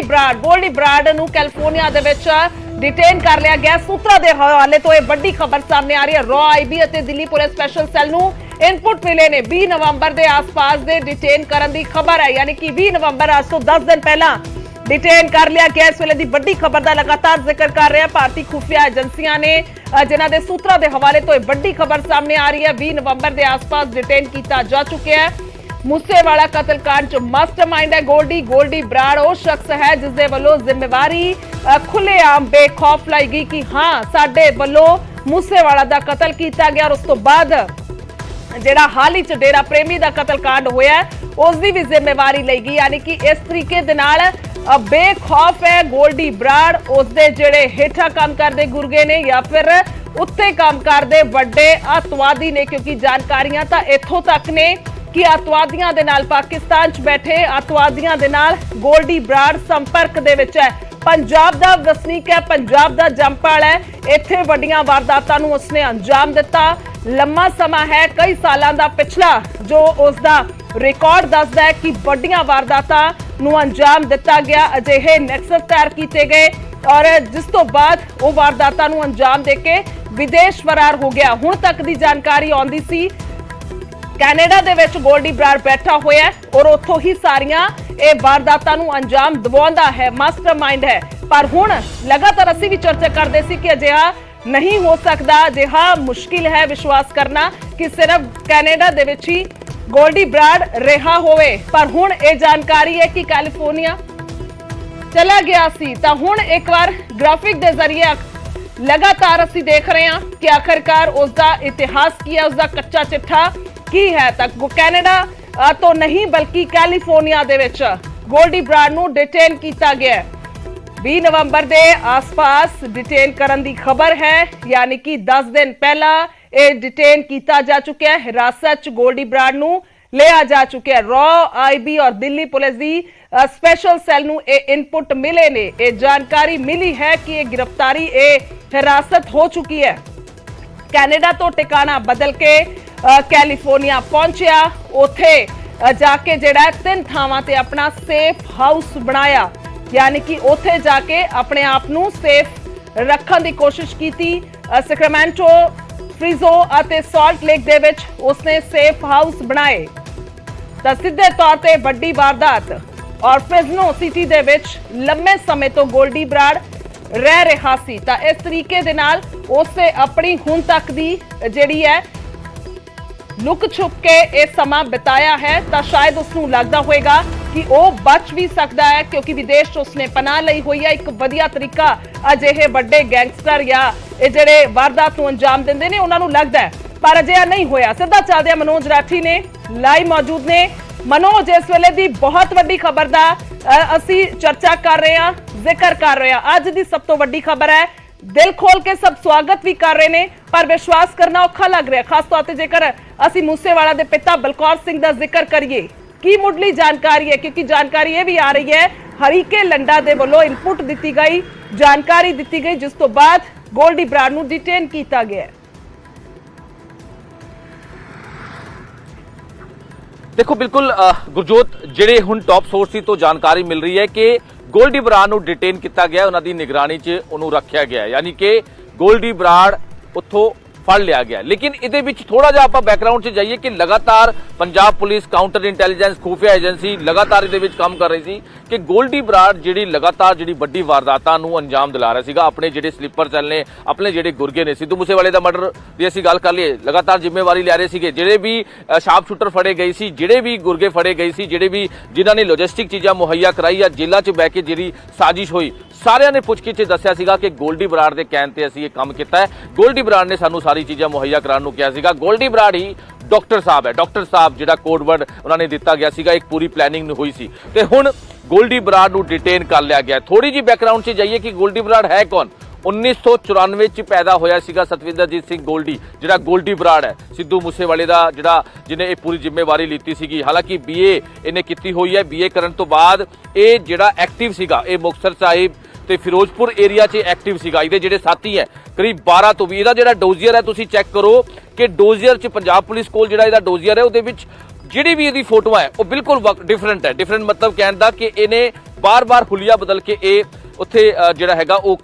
ਗੋਲਡੀ ਬਰਾੜ ਨੂੰ ਕੈਲੀਫੋਰਨੀਆ ਦੇ ਵਿੱਚ डिटेन कर लिया गया। सूत्रों के हवाले तो यह बड़ी खबर सामने आ रही है। रॉ आईबी और दिल्ली पुलिस स्पेशल सैल नूं इनपुट मिले ने 20 नवंबर के आसपास के डिटेन करने की खबर है, यानी कि 20 नवंबर आज तो 10 दिन पहला डिटेन कर लिया गया। इस वेले की बड़ी खबर का लगातार जिक्र कर रहे हैं भारतीय खुफिया एजेंसियां ने, जिन्हां दे सूत्रों के हवाले तो यह बड़ी खबर सामने आ रही है। 20 नवंबर के आसपास डिटेन किया जा चुका है। मूसेवाला कतलकांड च मास्टरमाइंड है गोल्डी बराड़ वो शख्स है जिसके वालों जिम्मेवारी खुलेआम बेखौफ लाई गई कि हाँ साडे वालों मूसेवाला दा कतल किया गया। और उस तो बाद जिहड़ा हाल ही च डेरा प्रेमी दा कतलकांड होया उसकी भी जिम्मेवारी ली गई, यानी कि इस तरीके दे नाल बेखौफ है गोल्डी बराड़ उसदे जिहड़े हेठा काम करदे गुरगे ने या फिर उत्ते काम करदे वड्डे अतवादी ने, क्योंकि जानकारियां तां इत्थों तक ने कि अतवादियों के नाल पाकिस्तान च बैठे अतवादियों के नाल गोल्डी बराड़ संपर्क दे विच है। पंजाब दा वसनीक है, पंजाब दा जंपाल है, इत्थे वड्डियां वारदातां नूं उसने अंजाम दिता। लंबा समा है, कई सालां दा पिछला जो उसका रिकॉर्ड दसदा है कि वड्डियां वारदातां नूं अंजाम दिता गया। अजिहे नैक्सस तैयार किए गए और जिस तो बाद वो वारदातां नूं अंजाम दे के विदेश फरार हो गया। हुण तक दी जानकारी आउंदी सी कैनेडा दे विच गोल्डी बराड़ बैठा होया है और उत्थों ही सारियां ये वारदातां नूं अंजाम दिवाउंदा है, मास्टरमाइंड है। पर हुण लगातार असीं भी चर्चा करदे सी कि अजिहा नहीं हो सकदा, अजिहा मुश्किल है विश्वास करना कि सिर्फ कैनेडा दे विच ही गोल्डी बराड़ रिहा होवे। पर हुण ये जानकारी है कि कैलीफोर्निया चला गया सी। तां हुण एक बार ग्राफिक दे जरिए लगातार असीं देख रहे हैं कि आखिरकार उसका इतिहास की है, उसका कच्चा चिट्ठा की है। तक कैनेडा तो नहीं बल्कि कैलीफोर्निया दे विच गोल्डी बराड़ नूं डिटेन किया गया है। 20 नवंबर के आसपास डिटेन करने की खबर है, यानी कि 10 दिन पहला ये डिटेन किया जा चुका है। हिरासत च गोल्डी बराड़ नूं लिया जा चुका है। रॉ आईबी और दिल्ली पुलिस की स्पेशल सैल नूं ये इनपुट मिले ने, ये जानकारी मिली है कि ये गिरफ्तारी ये हिरासत हो चुकी है। कैनेडा तो टिकाणा बदल के कैलीफोर्निया पहुंचा, उथे जाके जिहड़ा 3 थावां ते अपना सेफ हाउस बनाया, यानी कि उथे जाके अपने आप नूं सेफ रखने की कोशिश की। सैक्रामेंटो, फ्रिजो अते सॉल्ट लेक दे विच उसने सेफ हाउस बनाए। तां सीधे तौर ते वड्डी वारदात और फ्रिजनो सिटी दे विच लंबे समय तो गोल्डी बराड़ रह रहा सी। तां इस तरीके दे नाल उसने अपनी हुण तक दी जिहड़ी है लुक छुप के यह समा बिताया है। तो शायद उसनूं लगदा होएगा कि वह बच भी सकता है, क्योंकि विदेश उसने पनाह लई हुई है। एक वधिया तरीका अजिहे वड्डे गैंगस्टर या जिहड़े वारदात नूं अंजाम दिंदे ने उन्हां नूं लगदा है, पर अजिहा नहीं होया। सीधा चलदे मनोज राठी ने लाइव मौजूद ने। मनोज, इस वेले दी बहुत वड्डी खबर दा असीं चर्चा कर रहे हैं, जिक्र कर रहे हैं। अज दी सब तो वड्डी खबर है, दिल खोल के सब स्वागत भी कर रहे हैं, पर विश्वास करना औखा लग रहा है, खास तौर पर जेकर असीं मूसेवाला दे पिता बलकौर सिंह दा जिक्र करिए। की मुढ़ली जानकारी है, क्योंकि जानकारी यह भी आ रही है हरीके लंडा दे वल्लों इनपुट दी गई, जानकारी दी गई, जिस तो बाद गोल्डी बराड़ नूं डिटेन किया गया। देखो बिल्कुल गुरजोत, जिहड़े हुण टॉप सोर्स तो जानकारी मिल रही है कि गोल्डी बराड़ नूं डिटेन किया गया, उन्हां दी निगरानी च उहनूं रखिया गया, यानी कि गोल्डी बराड़ उत्थों फड़ लिया गया। लेकिन इहदे विच थोड़ा जिहा आपां बैकग्राउंड से जाइए कि लगातार पंजाब पुलिस, काउंटर इंटैलीजेंस, खुफिया एजेंसी लगातार इहदे विच काम कर रही थी कि गोल्डी बराड़ जिहड़ी लगातार जिहड़ी वड्डी वारदातां नूं अंजाम दिला रहा सीगा। अपने जिहड़े स्लीपर सैल ने, अपने जिहड़े गुरगे ने, सिद्धू मूसेवाले दा मर्डर दी असीं गल कर लईए, लगातार जिम्मेवारी लै रहे सीगे। जिहड़े भी शार्प शूटर फड़े गए सी, जिहड़े भी गुरगे फड़े गए सी, जिहड़े भी जिन्हां ने लॉजिस्टिक चीज़ां मुहैया कराई या जेलां च बैठ के जिहड़ी साजिश होई, सारिਆਂ ने पुछगिछ दस्सिया सीगा कि गोल्डी बराड़ के कहण ते असीं ये काम किया है। गोल्डी बराड़ ने सानू सारी चीज़ां मुहैया कराउण नूं किहा सीगा। गोल्डी बराड़ ही डॉक्टर साहब है, डॉक्टर साहब जिहड़ा कोड वर्ड उन्होंने दिता गया सीगा, एक पूरी प्लैनिंग हुई सी ते हुण गोल्डी बराड़ नूं डिटेन कर लिया गया। थोड़ी जी बैकग्राउंड से जाइए कि गोल्डी बराड़ है कौन। 1994 च पैदा होया सीगा सतविंदरजीत सिंह गोल्डी, जिहड़ा गोल्डी बराड़ है, सिद्धू मूसेवाले दा जिहड़ा जिन्हें ये पूरी जिम्मेवारी लीती सीगी। हालांकि बीए इन्हें कीती हुई है, बीए करन तो बाद ये जिहड़ा एक्टिव सीगा, ये मुक्तसर साहिब ते फिरोजपुर एरिया च एक्टिव सीगा। इहदे जिहड़े साथी है करीब 12 तो भी, इहदा जिहड़ा डोजियर है तुसीं चैक करो कि डोजियर च पंजाब पुलिस कोल जिहड़ा इहदा डोजियर है उहदे विच ਜਿਹੜੀ ਵੀ ਇਹਦੀ ਫੋਟੋਆਂ ਹੈ ਉਹ ਬਿਲਕੁਲ ਡਿਫਰੈਂਟ ਹੈ। ਡਿਫਰੈਂਟ ਮਤਲਬ ਕਹਿਣ ਦਾ ਕਿ ਇਹਨੇ ਬਾਰ-ਬਾਰ ਹੁਲੀਆ ਬਦਲ ਕੇ ਇਹ ਉੱਥੇ ਜਿਹੜਾ ਹੈਗਾ ਉਹ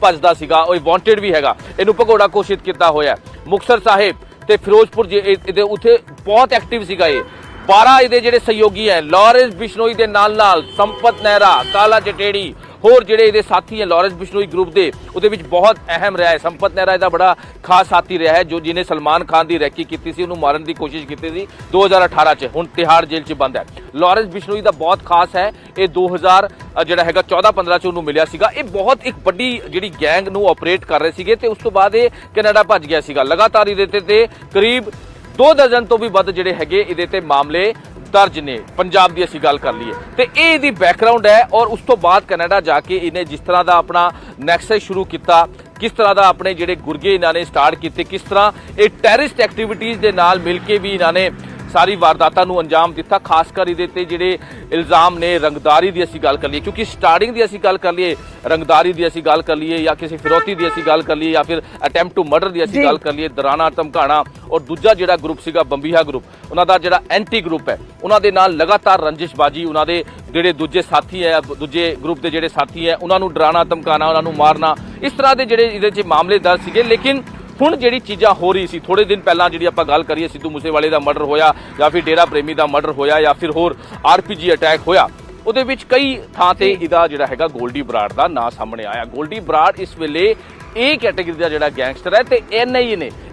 ਭੱਜਦਾ ਸੀਗਾ, ਉਹ ਵਾਂਟਡ ਵੀ ਹੈਗਾ, ਇਹਨੂੰ ਭਗੌੜਾ ਘੋਸ਼ਿਤ ਕੀਤਾ ਹੋਇਆ। ਮੁਕਤਸਰ ਸਾਹਿਬ ਤੇ ਫਿਰੋਜ਼ਪੁਰ ਇਹਦੇ ਉੱਥੇ ਬਹੁਤ ਐਕਟਿਵ ਸੀਗਾ ਇਹ। 12 ਇਹਦੇ ਜਿਹੜੇ ਸਹਿਯੋਗੀ ਹੈ, ਲਾਰੈਂਸ ਬਿਸ਼ਨੋਈ ਦੇ ਨਾਲ ਸੰਪਤ ਨਹਿਰਾ, ਕਾਲਾ ਜਟੇੜੀ, ਹੋਰ ਜਿਹੜੇ ਇਹਦੇ ਸਾਥੀ ਹੈ ਲਾਰੈਂਸ ਬਿਸ਼ਨੋਈ ਗਰੁੱਪ ਦੇ, ਉਹਦੇ ਵਿੱਚ ਬਹੁਤ ਅਹਿਮ ਰਿਹਾ ਹੈ। ਸੰਪਤ ਨਹਿਰਾ ਇਹਦਾ ਬੜਾ ਖਾਸ ਸਾਥੀ ਰਿਹਾ ਹੈ, ਜਿਹਨੇ ਸਲਮਾਨ ਖਾਨ ਦੀ ਰੈਕੀ ਕੀਤੀ ਸੀ, ਉਹਨੂੰ ਮਾਰਨ ਦੀ ਕੋਸ਼ਿਸ਼ ਕੀਤੀ ਸੀ 2018 ਚ, ਹੁਣ ਤਿਹਾੜ ਜੇਲ੍ਹ ਚ ਬੰਦ ਹੈ। ਲਾਰੈਂਸ ਬਿਸ਼ਨੋਈ ਦਾ ਬਹੁਤ ਖਾਸ ਹੈ, ਇਹ 2000 ਜਿਹੜਾ ਹੈਗਾ 14-15 ਚ ਉਹਨੂੰ ਮਿਲਿਆ ਸੀਗਾ। ਇਹ ਬਹੁਤ ਇੱਕ ਵੱਡੀ ਜਿਹੜੀ ਗੈਂਗ ਨੂੰ ਆਪਰੇਟ ਕਰ ਰਹੇ ਸੀਗੇ ਤੇ ਉਸ ਤੋਂ ਬਾਅਦ ਇਹ ਕੈਨੇਡਾ ਭੱਜ ਗਿਆ ਸੀਗਾ। ਲਗਾਤਾਰ ਇਹਦੇ ਤੇ ਕਰੀਬ 2 ਦਰਜਨ ਤੋਂ ਵੀ ਵੱਧ ਜਿਹੜੇ ਹੈਗੇ ਇਹਦੇ ਤੇ ਮਾਮਲੇ ਦਰਜ ਨੇ। ਪੰਜਾਬ ਦੀ ਅਸੀਂ ਗੱਲ ਕਰ ਲਈਏ ਤੇ ਇਹ ਇਹਦੀ ਬੈਕਗ੍ਰਾਉਂਡ ਹੈ, ਔਰ ਉਸ ਤੋਂ ਬਾਅਦ ਕੈਨੇਡਾ ਜਾ ਕੇ ਇਹਨੇ ਜਿਸ ਤਰ੍ਹਾਂ ਦਾ ਆਪਣਾ ਨੈਕਸਸ ਸ਼ੁਰੂ ਕੀਤਾ, ਕਿਸ ਤਰ੍ਹਾਂ ਦਾ ਆਪਣੇ ਜਿਹੜੇ ਗੁਰਗੇ ਇਹਨਾਂ ਨੇ ਸਟਾਰਟ ਕੀਤੇ, ਕਿਸ ਤਰ੍ਹਾਂ ਇਹ ਟੈਰਰਿਸਟ ਐਕਟੀਵਿਟੀਜ਼ ਦੇ ਨਾਲ ਮਿਲ ਕੇ ਵੀ ਇਹਨਾਂ ਨੇ ਸਾਰੀ ਵਾਰਦਾਤਾਂ ਨੂੰ ਅੰਜਾਮ ਦਿੱਤਾ। ਖਾਸ ਕਰ ਇਹਦੇ ਤੇ ਜਿਹੜੇ ਇਲਜ਼ਾਮ ਨੇ ਰੰਗਦਾਰੀ ਦੀ ਅਸੀਂ ਗੱਲ ਕਰ ਲਈਏ, ਕਿਉਂਕਿ ਸਟਾਰਟਿੰਗ ਦੀ ਅਸੀਂ ਗੱਲ ਕਰ ਲਈਏ, ਰੰਗਦਾਰੀ ਦੀ ਅਸੀਂ ਗੱਲ ਕਰ ਲਈਏ, ਜਾਂ ਕਿਸੇ ਫਿਰੌਤੀ ਦੀ ਅਸੀਂ ਗੱਲ ਕਰ ਲਈਏ, ਜਾਂ ਫਿਰ ਅਟੈਂਪਟ ਟੂ ਮਰਡਰ ਦੀ ਅਸੀਂ ਗੱਲ ਕਰ ਲਈਏ, ਦਰਾਨਾ ਧਮਕਾਣਾ, ਔਰ ਦੂਜਾ ਜਿਹੜਾ ਗਰੁੱਪ ਸੀਗਾ ਬੰਬੀਹਾ ਗਰੁੱਪ, ਉਹਨਾਂ ਦਾ ਜਿਹੜਾ ਐਂਟੀ ਗਰੁੱਪ ਹੈ, ਉਹਨਾਂ ਦੇ ਨਾਲ ਲਗਾਤਾਰ ਰੰਜਿਸ਼ਬਾਜੀ, ਉਹਨਾਂ ਦੇ ਜਿਹੜੇ ਦੂਜੇ ਸਾਥੀ ਹੈ, ਦੂਜੇ ਗਰੁੱਪ ਦੇ ਜਿਹੜੇ ਸਾਥੀ ਹੈ, ਉਹਨਾਂ ਨੂੰ ਡਰਾਣਾ ਧਮਕਾਣਾ, ਉਹਨਾਂ ਨੂੰ ਮਾਰਨਾ, ਇਸ ਤਰ੍ਹਾਂ ਦੇ ਜਿਹੜੇ ਇਹਦੇ 'ਚ ਮਾਮਲੇ ਦਰਜ ਸੀਗੇ। ਲੇਕਿਨ ਹੁਣ ਜਿਹੜੀ ਚੀਜ਼ਾਂ ਹੋ ਰਹੀ ਸੀ, ਥੋੜੇ ਦਿਨ ਪਹਿਲਾਂ ਜਿਹੜੀ ਆਪਾਂ ਗੱਲ ਕਰੀਏ, ਸਿੱਧੂ ਮੂਸੇਵਾਲੇ ਦਾ ਮਰਡਰ ਹੋਇਆ, ਜਾਂ ਫਿਰ ਡੇਰਾ ਪ੍ਰੇਮੀ ਦਾ ਮਰਡਰ ਹੋਇਆ, ਜਾਂ ਫਿਰ ਹੋਰ RPG ਅਟੈਕ ਹੋਇਆ, ਉਹਦੇ ਵਿੱਚ ਕਈ ਥਾਂ ਤੇ ਇਹਦਾ ਜਿਹੜਾ ਹੈਗਾ ਗੋਲਡੀ ਬਰਾੜ ਦਾ ਨਾਂ ਸਾਹਮਣੇ ਆਇਆ। ਗੋਲਡੀ ਬਰਾੜ ਇਸ ਵੇਲੇ ਇਹ ਕੈਟੇਗਰੀ ਦਾ ਜਿਹੜਾ ਗੈਂਗਸਟਰ ਹੈ ਤੇ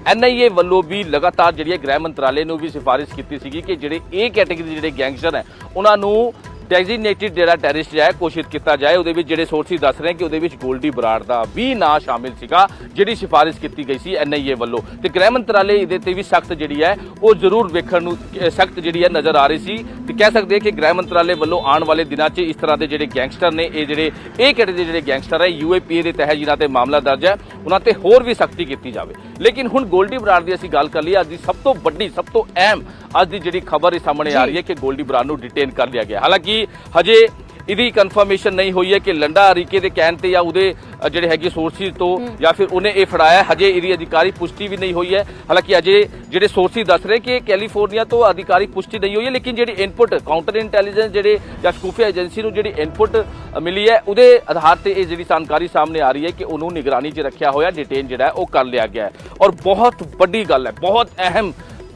NIA ਵੱਲੋਂ ਵੀ ਲਗਾਤਾਰ ਜਿਹੜੀ ਗ੍ਰਹਿ ਮੰਤਰਾਲੇ ਨੂੰ ਵੀ ਸਿਫਾਰਿਸ਼ ਕੀਤੀ ਸੀਗੀ ਕਿ ਜਿਹੜੇ ਇਹ ਕੈਟੇਗਰੀ ਦੇ ਜਿਹੜੇ ਗੈਂਗਸਟਰ ਹੈ ਉਹਨਾਂ ਨੂੰ ਡੈਜ਼ਿਗਨੇਟਿਡ ਜਿਹੜਾ ਟੈਰਰਿਸਟ ਹੈ ਘੋਸ਼ਿਤ ਕੀਤਾ ਜਾਏ। ਉਹਦੇ ਵਿੱਚ ਜਿਹੜੇ ਸੋਰਸਿਸ ਦੱਸ ਰਹੇ ਕਿ ਉਹਦੇ ਵਿੱਚ ਗੋਲਡੀ ਬਰਾੜ ਦਾ ਵੀ ਨਾਂ ਸ਼ਾਮਿਲ ਸੀਗਾ, ਜਿਹੜੀ ਸਿਫਾਰਿਸ਼ ਕੀਤੀ ਗਈ ਸੀ NIA ਵੱਲੋਂ। ਤੇ ਗ੍ਰਹਿ ਮੰਤਰਾਲੇ ਇਹਦੇ ਤੇ ਵੀ ਸਖਤ ਜਿਹੜੀ ਹੈ ਉਹ ਜ਼ਰੂਰ ਵੇਖਣ ਨੂੰ ਸਖਤ ਜਿਹੜੀ ਹੈ ਨਜ਼ਰ ਆ ਰਹੀ ਸੀ। ਤੇ ਕਹਿ ਸਕਦੇ ਕਿ ਗ੍ਰਹਿ ਮੰਤਰਾਲੇ ਵੱਲੋਂ ਆਉਣ ਵਾਲੇ ਦਿਨਾਂ 'ਚ ਇਸ ਤਰ੍ਹਾਂ ਦੇ ਜਿਹੜੇ ਗੈਂਗਸਟਰ ਨੇ, ਇਹ ਕੈਟੇਗਰੀ ਦੇ ਜਿਹੜੇ ਗੈਂਗਸਟਰ ਹੈ UAPA ਦੇ ਤਹਿਤ ਜਿਨ੍ਹਾਂ ਤੇ ਮਾਮਲਾ ਦਰਜ ਹੈ, ਉਹਨਾਂ ਤੇ ਹੋਰ ਵੀ ਸਖਤੀ ਕੀਤੀ ਜਾਵੇ। ਲੇਕਿਨ ਹੁਣ ਗੋਲਡੀ ਬਰਾੜ ਦੀ ਅਸੀਂ ਗੱਲ ਕਰ ਲਈਏ, ਅੱਜ ਦੀ ਸਭ ਤੋਂ ਵੱਡੀ, ਸਭ ਤੋਂ ਅਹਿਮ ਅੱਜ ਦੀ ਜਿਹੜੀ ਖਬਰ ਇਹ ਸਾਹਮਣੇ ਆ ਰਹੀ ਹੈ ਕਿ ਗੋਲਡੀ ਬਰਾੜ ਨੂੰ ਡਿਟੇਨ ਕਰ ਲਿਆ ਗਿਆ। ਹਾਲਾਂਕਿ ਹਜੇ ਇਹਦੀ ਕਨਫਰਮੇਸ਼ਨ ਨਹੀਂ ਹੋਈ ਹੈ ਕਿ ਲੰਡਾ ਅਰੀਕੇ ਦੇ ਕਹਿਣ ਤੇ ਜਾਂ ਉਹਦੇ ਜਿਹੜੇ ਹੈਗੇ ਸੋਰਸਿਸ ਤੋਂ ਜਾਂ ਫਿਰ ਉਹਨੇ ਇਹ ਫੜਾਇਆ, ਹਜੇ ਇਹਦੀ ਅਧਿਕਾਰੀ ਪੁਸ਼ਟੀ ਵੀ ਨਹੀਂ ਹੋਈ ਹੈ। ਹਾਲਾਂਕਿ ਅਜੇ ਜਿਹੜੇ ਸੋਰਸਿਸ ਦੱਸ ਰਹੇ ਕਿ ਕੈਲੀਫੋਰਨੀਆ ਤੋਂ ਅਧਿਕਾਰੀ ਪੁਸ਼ਟੀ ਨਹੀਂ ਹੋਈ ਹੈ, ਲੇਕਿਨ ਜਿਹੜੀ ਇਨਪੁਟ ਕਾਊਂਟਰ ਇੰਟੈਲੀਜੈਂਸ ਜਿਹੜੇ ਜਾਂ ਖੁਫੀਆ ਏਜੰਸੀ ਨੂੰ ਜਿਹੜੀ ਇਨਪੁਟ ਮਿਲੀ ਹੈ, ਉਹਦੇ ਆਧਾਰ ਤੇ ਇਹ ਜਿਹੜੀ ਜਾਣਕਾਰੀ ਸਾਹਮਣੇ ਆ ਰਹੀ ਹੈ ਕਿ ਉਹਨੂੰ ਨਿਗਰਾਨੀ 'ਚ ਰੱਖਿਆ ਹੋਇਆ, ਡਿਟੇਨ ਜਿਹੜਾ ਉਹ ਕਰ ਲਿਆ ਗਿਆ ਹੈ। ਔਰ ਬਹੁਤ ਵੱਡੀ ਗੱਲ ਹੈ, ਬਹੁਤ ਅਹਿਮ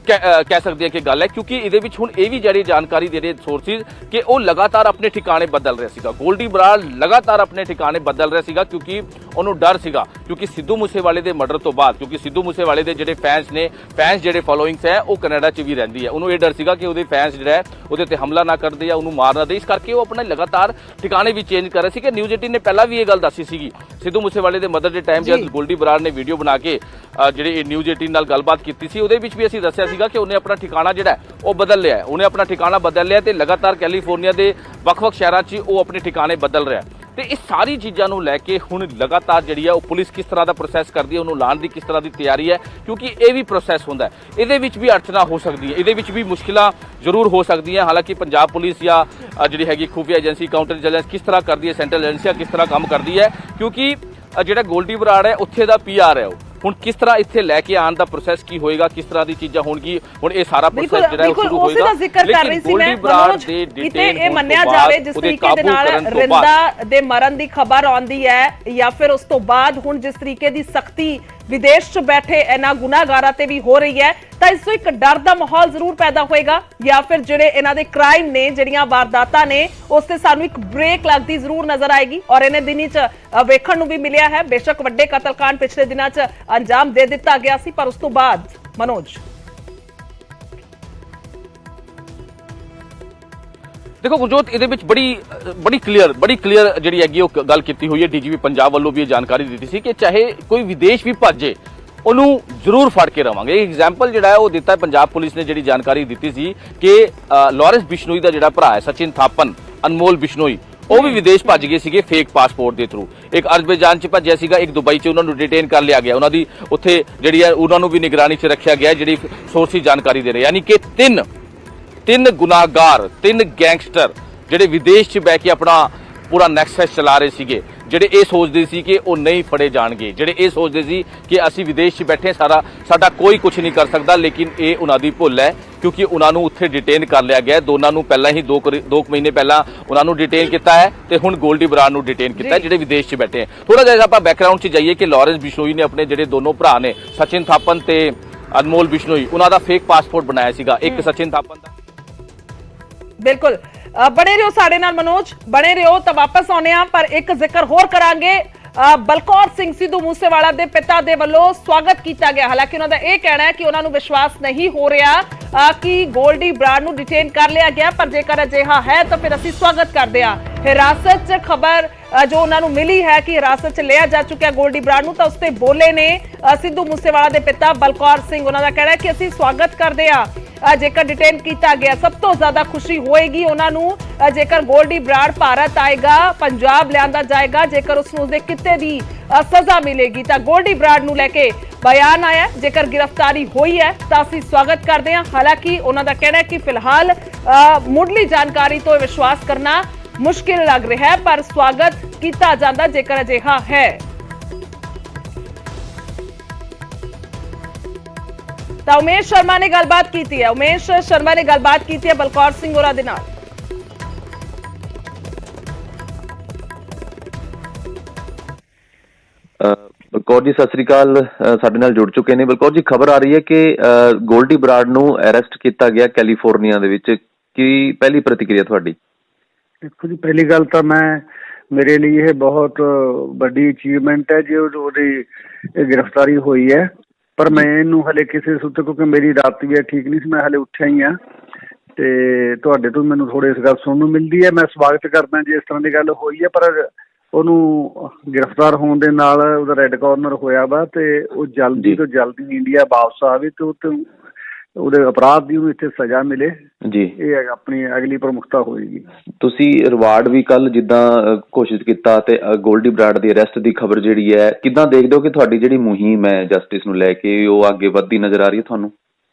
ਕਹਿ ਸਕਦੇ ਹਾਂ ਕਿ ਗੱਲ ਹੈ, ਕਿਉਂਕਿ ਇਹਦੇ ਵਿੱਚ ਹੁਣ ਇਹ ਵੀ ਜਿਹੜੀ ਜਾਣਕਾਰੀ ਦੇ ਰਹੇ ਸੋਰਸਿਸ ਕਿ ਉਹ ਲਗਾਤਾਰ ਆਪਣੇ ਠਿਕਾਣੇ ਬਦਲ ਰਿਹਾ ਸੀਗਾ। ਗੋਲਡੀ ਬਰਾੜ ਲਗਾਤਾਰ ਆਪਣੇ ਠਿਕਾਣੇ ਬਦਲ ਰਿਹਾ ਸੀਗਾ ਕਿਉਂਕਿ ਉਹਨੂੰ ਡਰ ਸੀਗਾ, ਕਿਉਂਕਿ ਸਿੱਧੂ ਮੂਸੇਵਾਲੇ ਦੇ ਮਰਡਰ ਤੋਂ ਬਾਅਦ, ਕਿਉਂਕਿ ਸਿੱਧੂ ਮੂਸੇਵਾਲੇ ਦੇ ਜਿਹੜੇ ਫੈਨਸ ਜਿਹੜੇ ਫੋਲੋਇੰਗਸ ਹੈ ਉਹ ਕੈਨੇਡਾ 'ਚ ਵੀ ਰਹਿੰਦੀ ਹੈ, ਉਹਨੂੰ ਇਹ ਡਰ ਸੀਗਾ ਕਿ ਉਹਦੇ ਫੈਨਸ ਜਿਹੜਾ ਹੈ ਉਹਦੇ ਤੇ ਹਮਲਾ ਨਾ ਕਰਦੇ ਜਾਂ ਉਹਨੂੰ ਮਾਰ ਨਾ ਦੇ। ਇਸ ਕਰਕੇ ਉਹ ਆਪਣਾ ਲਗਾਤਾਰ ਠਿਕਾਣੇ ਵੀ ਚੇਂਜ ਕਰ ਰਹੇ ਸੀ। ਕਿ ਨਿਊਜ਼ 18 ਨੇ ਪਹਿਲਾਂ ਵੀ ਇਹ ਗੱਲ ਦੱਸੀ ਸੀਗੀ, ਸਿੱਧੂ ਮੂਸੇਵਾਲੇ ਦੇ ਮਰਡਰ ਦੇ ਟਾਈਮ ਜਦ ਗੋਲਡੀ ਬਰਾੜ ਨੇ ਵੀਡੀਓ ਬਣਾ ਕੇ ਜਿਹੜੇ ਨਿਊਜ਼ 18 ਨਾਲ ਗੱਲਬਾਤ ਕੀਤੀ ਸੀ, ਉਹਦੇ ਵਿੱਚ ਵੀ ਅਸੀਂ ਦੱਸਿਆ ਸੀਗਾ ਕਿ ਉਹਨੇ ਆਪਣਾ ਠਿਕਾਣਾ ਜਿਹੜਾ ਉਹ ਬਦਲ ਲਿਆ ਹੈ, ਉਹਨੇ ਆਪਣਾ ਠਿਕਾਣਾ ਬਦਲ ਲਿਆ ਤੇ ਲਗਾਤਾਰ ਕੈਲੀਫੋਰਨੀਆ ਦੇ ਵੱਖ-ਵੱਖ ਸ਼ਹਿਰਾਂ 'ਚ ਉਹ ਆਪਣੇ ਠਿਕਾਣੇ ਬਦਲ ਰਿਹਾ। ਤੇ ਇਹ ਸਾਰੀ ਚੀਜ਼ਾਂ ਨੂੰ ਲੈ ਕੇ ਹੁਣ ਲਗਾਤਾਰ ਜਿਹੜੀ ਹੈ ਉਹ ਪੁਲਿਸ ਕਿਸ ਤਰ੍ਹਾਂ ਦਾ ਪ੍ਰੋਸੈਸ ਕਰਦੀ ਹੈ, ਉਹਨੂੰ ਲਾਉਣ ਦੀ ਕਿਸ ਤਰ੍ਹਾਂ ਦੀ ਤਿਆਰੀ ਹੈ, ਕਿਉਂਕਿ ਇਹ ਵੀ ਪ੍ਰੋਸੈਸ ਹੁੰਦਾ ਹੈ, ਇਹਦੇ ਵਿੱਚ ਵੀ ਅੜਚਨਾ ਹੋ ਸਕਦੀ ਹੈ, ਇਹਦੇ ਵਿੱਚ ਵੀ ਮੁਸ਼ਕਿਲਾਂ ਜ਼ਰੂਰ ਹੋ ਸਕਦੀਆਂ। ਹਾਲਾਂਕਿ ਪੰਜਾਬ ਪੁਲਿਸ ਜਾਂ ਜਿਹੜੀ ਹੈਗੀ ਖੁਫੀਆ ਏਜੰਸੀ ਕਾਊਂਟਰ ਇੰਟੈਲੀਜੈਂਸ ਕਿਸ ਤਰ੍ਹਾਂ ਕਰਦੀ ਹੈ, ਸੈਂਟਰਲ ਏਜੰਸੀਆਂ ਕਿਸ ਤਰ੍ਹਾਂ ਕੰਮ ਕਰਦੀ ਹੈ, ਕਿਉਂਕਿ ਜਿਹੜਾ ਗੋਲਡੀ ਬਰਾੜ ਹੈ ਉੱਥੇ ਦਾ PR ਹੈ, ਉਹ ਹੁਣ ਕਿਸ ਤਰ੍ਹਾਂ ਇੱਥੇ ਲੈ ਕੇ ਆਉਣ ਦਾ ਪ੍ਰੋਸੈਸ ਕੀ ਹੋਏਗਾ, ਕਿਸ ਤਰ੍ਹਾਂ ਦੀ ਚੀਜ਼ਾਂ ਹੋਣਗੀ, ਹੁਣ ਇਹ ਸਾਰਾ ਪ੍ਰੋਸੈਸ ਜਿਹੜਾ ਉਹ ਸ਼ੁਰੂ ਹੋਏਗਾ। ਲੇਕਿਨ ਗੋਲਡੀ ਬਰਾੜ ਦੇ ਡਿਟੇਨ ਇਹ ਮੰਨਿਆ ਜਾਵੇ ਜਿਸ ਤਰੀਕੇ ਦੇ ਨਾਲ ਰਿੰਦਾ ਦੇ ਮਰਨ ਦੀ ਖਬਰ ਆਉਂਦੀ ਹੈ ਜਾਂ ਫਿਰ ਉਸ ਤੋਂ ਬਾਅਦ ਹੁਣ ਜਿਸ ਤਰੀਕੇ ਦੀ ਸਖਤੀ ਵਿਦੇਸ਼ 'ਚ ਬੈਠੇ ਇਹਨਾਂ ਗੁਨਾਹਗਾਰਾਂ ਤੇ ਵੀ ਹੋ ਰਹੀ ਹੈ, ਤਾਂ ਇਸ ਤੋਂ ਇੱਕ ਡਰ ਦਾ ਮਾਹੌਲ ਜ਼ਰੂਰ ਪੈਦਾ ਹੋਏਗਾ ਜਾਂ ਫਿਰ ਜਿਹੜੇ ਇਹਨਾਂ ਦੇ ਕ੍ਰਾਈਮ ਨੇ, ਜਿਹੜੀਆਂ ਵਾਰਦਾਤਾਂ ਨੇ, ਉਸ ਤੇ ਸਾਨੂੰ ਇੱਕ ਬ੍ਰੇਕ ਲੱਗਦੀ ਜ਼ਰੂਰ ਨਜ਼ਰ ਆਏਗੀ। ਔਰ ਇਹਨੇ ਦਿਨੀ 'ਚ ਵੇਖਣ ਨੂੰ ਵੀ ਮਿਲਿਆ ਹੈ, ਬੇਸ਼ੱਕ ਵੱਡੇ ਕਤਲकांड ਪਿਛਲੇ ਦਿਨਾਂ 'ਚ ਅੰਜਾਮ ਦੇ ਦਿੱਤਾ ਗਿਆ ਸੀ, ਪਰ ਉਸ ਤੋਂ ਬਾਅਦ ਮਨੋਜ ਦੇਖੋ ਗੁਰਜੋਤ, ਇਹਦੇ ਵਿੱਚ ਬੜੀ ਕਲੀਅਰ ਜਿਹੜੀ ਹੈਗੀ ਉਹ ਗੱਲ ਕੀਤੀ ਹੋਈ ਹੈ। DGP ਪੰਜਾਬ ਵੱਲੋਂ ਵੀ ਇਹ ਜਾਣਕਾਰੀ ਦਿੱਤੀ ਸੀ ਕਿ ਚਾਹੇ ਕੋਈ ਵਿਦੇਸ਼ ਵੀ ਭੱਜੇ ਉਹਨੂੰ ਜ਼ਰੂਰ ਫੜ ਕੇ ਰਵਾਂਗੇ। ਇੱਕ ਐਗਜ਼ਾਮਪਲ ਜਿਹੜਾ ਹੈ ਉਹ ਦਿੱਤਾ ਪੰਜਾਬ ਪੁਲਿਸ ਨੇ, ਜਿਹੜੀ ਜਾਣਕਾਰੀ ਦਿੱਤੀ ਸੀ ਕਿ ਲਾਰੈਂਸ ਬਿਸ਼ਨੋਈ ਦਾ ਜਿਹੜਾ ਭਰਾ ਹੈ ਸਚਿਨ ਥਾਪਨ, ਅਨਮੋਲ ਬਿਸ਼ਨੋਈ, ਉਹ ਵੀ ਵਿਦੇਸ਼ ਭੱਜ ਗਏ ਸੀਗੇ ਫੇਕ ਪਾਸਪੋਰਟ ਦੇ ਥਰੂ। ਇੱਕ ਅਜ਼ਰਬੈਜਾਨ 'ਚ ਭੱਜਿਆ ਸੀਗਾ, ਇੱਕ ਦੁਬਈ 'ਚ ਉਹਨਾਂ ਨੂੰ ਡਿਟੇਨ ਕਰ ਲਿਆ ਗਿਆ, ਉਹਨਾਂ ਦੀ ਉੱਥੇ ਜਿਹੜੀ ਹੈ ਉਹਨਾਂ ਨੂੰ ਵੀ ਨਿਗਰਾਨੀ 'ਚ ਰੱਖਿਆ ਗਿਆ, ਜਿਹੜੀ ਸੋਰਸਿਸ ਜਾਣਕਾਰੀ ਦੇ ਰਹੇ। ਯਾਨੀ ਕਿ ਤਿੰਨ ਗੁਨਾਹਗਾਰ, 3 ਗੈਂਗਸਟਰ ਜਿਹੜੇ ਵਿਦੇਸ਼ 'ਚ ਬਹਿ ਕੇ ਆਪਣਾ ਪੂਰਾ ਨੈਕਸਸ ਚਲਾ ਰਹੇ ਸੀਗੇ, ਜਿਹੜੇ ਇਹ ਸੋਚਦੇ ਸੀ ਕਿ ਉਹ ਨਹੀਂ ਫੜੇ ਜਾਣਗੇ, ਜਿਹੜੇ ਇਹ ਸੋਚਦੇ ਸੀ ਕਿ ਅਸੀਂ ਵਿਦੇਸ਼ 'ਚ ਬੈਠੇ ਸਾਡਾ ਕੋਈ ਕੁਝ ਨਹੀਂ ਕਰ ਸਕਦਾ, ਲੇਕਿਨ ਇਹ ਉਹਨਾਂ ਦੀ ਭੁੱਲ ਹੈ ਕਿਉਂਕਿ ਉਹਨਾਂ ਨੂੰ ਉੱਥੇ ਡਿਟੇਨ ਕਰ ਲਿਆ ਗਿਆ। ਦੋਨਾਂ ਨੂੰ ਪਹਿਲਾਂ ਹੀ 2 ਮਹੀਨੇ ਪਹਿਲਾਂ ਉਹਨਾਂ ਨੂੰ ਡਿਟੇਨ ਕੀਤਾ ਹੈ ਤੇ ਹੁਣ ਗੋਲਡੀ ਬਰਾੜ ਨੂੰ ਡਿਟੇਨ ਕੀਤਾ, ਜਿਹੜੇ ਵਿਦੇਸ਼ 'ਚ ਬੈਠੇ ਹੈ। ਥੋੜਾ ਜਿਹਾ ਆਪਾਂ ਬੈਕਗ੍ਰਾਉਂਡ 'ਚ ਜਾਈਏ ਕਿ ਲਾਰੈਂਸ ਬਿਸ਼ਨੋਈ ਨੇ ਆਪਣੇ ਜਿਹੜੇ ਦੋਨੋਂ ਭਰਾ ਨੇ ਸਚਿਨ ਥਾਪਨ ਤੇ ਅਨਮੋਲ ਬਿਸ਼ਨੋਈ, ਉਹਨਾਂ ਦਾ ਫੇਕ ਪਾਸਪੋਰਟ ਬਣਾਇਆ ਸੀਗਾ, ਇੱਕ ਸਚਿਨ ਥਾਪਨ ਦਾ। ਬਿਲਕੁਲ ਬਣੇ ਰਹੋ ਸਾਡੇ ਨਾਲ ਮਨੋਜ, ਬਣੇ ਰਹੋ ਤਾਂ ਵਾਪਸ ਆਉਣੇ ਆ। ਪਰ ਇੱਕ ਜ਼ਿਕਰ ਹੋਰ ਕਰਾਂਗੇ, ਬਲਕੌਰ ਸਿੰਘ ਸਿੱਧੂ ਮੂਸੇਵਾਲਾ ਦੇ ਪਿਤਾ ਦੇ ਵੱਲੋਂ ਸਵਾਗਤ ਕੀਤਾ ਗਿਆ। ਹਾਲਾਂਕਿ ਉਹਨਾਂ ਦਾ ਇਹ ਕਹਿਣਾ ਹੈ ਕਿ ਉਹਨਾਂ ਨੂੰ ਵਿਸ਼ਵਾਸ ਨਹੀਂ ਹੋ ਰਿਹਾ ਕਿ ਗੋਲਡੀ ਬਰਾੜ ਨੂੰ ਡਿਟੇਨ ਕਰ ਲਿਆ ਗਿਆ, ਪਰ ਜੇਕਰ ਅਜਿਹਾ ਹੈ ਤਾਂ ਫਿਰ ਅਸੀਂ ਸਵਾਗਤ ਕਰਦੇ ਹਾਂ। ਹਿਰਾਸਤ 'ਚ ਖਬਰ ਜੋ ਉਹਨਾਂ ਨੂੰ ਮਿਲੀ ਹੈ ਕਿ ਹਿਰਾਸਤ 'ਚ ਲਿਆ ਜਾ ਚੁੱਕਿਆ ਗੋਲਡੀ ਬਰਾੜ ਨੂੰ, ਤਾਂ ਉਸ ਤੇ ਬੋਲੇ ਨੇ ਸਿੱਧੂ ਮੂਸੇਵਾਲਾ ਦੇ ਪਿਤਾ ਬਲਕੌਰ ਸਿੰਘ। ਉਹਨਾਂ ਦਾ ਕਹਿਣਾ ਹੈ ਕਿ ਅਸੀਂ ਸਵਾਗਤ ਕਰਦੇ ਹਾਂ ਜੇਕਰ ਡਿਟੇਨ ਕੀਤਾ ਗਿਆ। ਸਭ ਤੋਂ ਜ਼ਿਆਦਾ ਖੁਸ਼ੀ ਹੋਏਗੀ ਉਹਨਾਂ ਨੂੰ ਜੇਕਰ ਗੋਲਡੀ ਬਰਾੜ ਭਾਰਤ ਆਏਗਾ, ਪੰਜਾਬ ਲਿਆਂਦਾ ਜਾਏਗਾ, ਜੇਕਰ ਉਸ ਨੂੰ ਉਸਦੇ ਕਿੱਤੇ ਦੀ ਸਜ਼ਾ ਮਿਲੇਗੀ। ਤਾਂ ਗੋਲਡੀ ਬਰਾੜ ਨੂੰ ਲੈ ਕੇ ਬਿਆਨ ਆਇਆ, ਜੇਕਰ ਗ੍ਰਿਫਤਾਰੀ ਹੋਈ ਹੈ ਤਾਂ ਅਸੀਂ ਸਵਾਗਤ ਕਰਦੇ ਹਾਂ। ਹਾਲਾਂਕਿ ਉਹਨਾਂ ਦਾ ਕਹਿਣਾ ਹੈ ਕਿ ਫਿਲਹਾਲ ਮੁੱਢਲੀ ਜਾਣਕਾਰੀ ਤੋਂ ਵਿਸ਼ਵਾਸ ਕਰਨਾ ਮੁਸ਼ਕਿਲ ਲੱਗ ਰਿਹਾ ਹੈ, ਪਰ ਸਵਾਗਤ ਕੀਤਾ ਜਾਂਦਾ ਜੇਕਰ ਅਜਿਹਾ ਹੈ। ਤਾਂ ਉਮੇਸ਼ ਸ਼ਰਮਾ ਨੇ ਗੱਲਬਾਤ ਕੀਤੀ ਹੈ, ਬਲਕੌਰ ਸਿੰਘ ਹੋਰਾਂ ਦੇ ਨਾਲ। ਬਲਕੌਰ ਜੀ ਸਤਿ ਸ੍ਰੀ ਅਕਾਲ, ਸਾਡੇ ਨਾਲ ਜੁੜ ਚੁੱਕੇ ਨੇ। ਬਲਕੌਰ ਜੀ, ਖਬਰ ਆ ਰਹੀ ਹੈ ਕਿ ਗੋਲਡੀ ਬਰਾੜ ਨੂੰ ਅਰੈਸਟ ਕੀਤਾ ਗਿਆ ਕੈਲੀਫੋਰਨੀਆ ਦੇ ਵਿੱਚ, ਕੀ ਪਹਿਲੀ ਪ੍ਰਤੀਕਿਰਿਆ ਤੁਹਾਡੀ? ਦੇਖੋ ਜੀ, ਪਹਿਲੀ ਗੱਲ ਤਾਂ ਮੇਰੇ ਲਈ ਇਹ ਬਹੁਤ ਵੱਡੀ ਅਚੀਵਮੈਂਟ ਹੈ ਜੇ ਉਹਦੀ ਗ੍ਰਿਫਤਾਰੀ ਹੋਈ ਹੈ, ਪਰ ਮੈਂ ਇਹਨੂੰ ਹਲੇ ਕਿਸੇ ਸੂਤਰ, ਕਿਉਂਕਿ ਮੇਰੀ ਰਾਤ ਤਬੀਅਤ ਠੀਕ ਨਹੀਂ ਸੀ, ਮੈਂ ਹਲੇ ਉੱਠਿਆ ਹੀ ਹਾਂ ਤੇ ਤੁਹਾਡੇ ਤੋਂ ਮੈਨੂੰ ਥੋੜ੍ਹੀ ਇਸ ਗੱਲ ਸੁਣਨ ਨੂੰ ਮਿਲਦੀ ਹੈ। ਮੈਂ ਸਵਾਗਤ ਕਰਦਾ ਜੇ ਇਸ ਤਰ੍ਹਾਂ ਦੀ ਗੱਲ ਹੋਈ ਹੈ, ਪਰ ਉਹਨੂੰ ਗ੍ਰਿਫਤਾਰ ਹੋਣ ਦੇ ਨਾਲ ਉਹਦਾ ਰੈੱਡ ਕਾਰਨਰ ਹੋਇਆ ਵਾ ਤੇ ਉਹ ਜਲਦੀ ਤੋਂ ਜਲਦੀ ਇੰਡੀਆ ਵਾਪਸ ਆਵੇ ਤੇ ਉਹਦੇ ਅਪਰਾਧ ਦੀ ਉਹਨੂੰ ਇੱਥੇ ਸਜ਼ਾ ਮਿਲੇ ਜੀ, ਇਹ ਆਪਣੀ ਅਗਲੀ ਪ੍ਰਮੁਖਤਾ ਹੋਏਗੀ। ਤੁਸੀਂ ਰਿਵਾਰਡ ਵੀ ਕੱਲ ਜਿੱਦਾਂ ਘੋਸ਼ਿਤ ਕੀਤਾ ਤੇ ਗੋਲਡੀ ਬਰਾੜ ਦੀ ਅਰੈਸਟ ਦੀ ਖਬਰ ਜਿਹੜੀ ਹੈ, ਕਿੱਦਾਂ ਦੇਖਦੇ ਹੋ ਕਿ ਤੁਹਾਡੀ ਜਿਹੜੀ ਮੁਹਿੰਮ ਹੈ ਜਸਟਿਸ ਨੂੰ ਲੈ ਕੇ ਉਹ ਅੱਗੇ ਵੱਧਦੀ ਨਜ਼ਰ ਆ ਰਹੀ ਹੈ ਤੁਹਾਨੂੰ?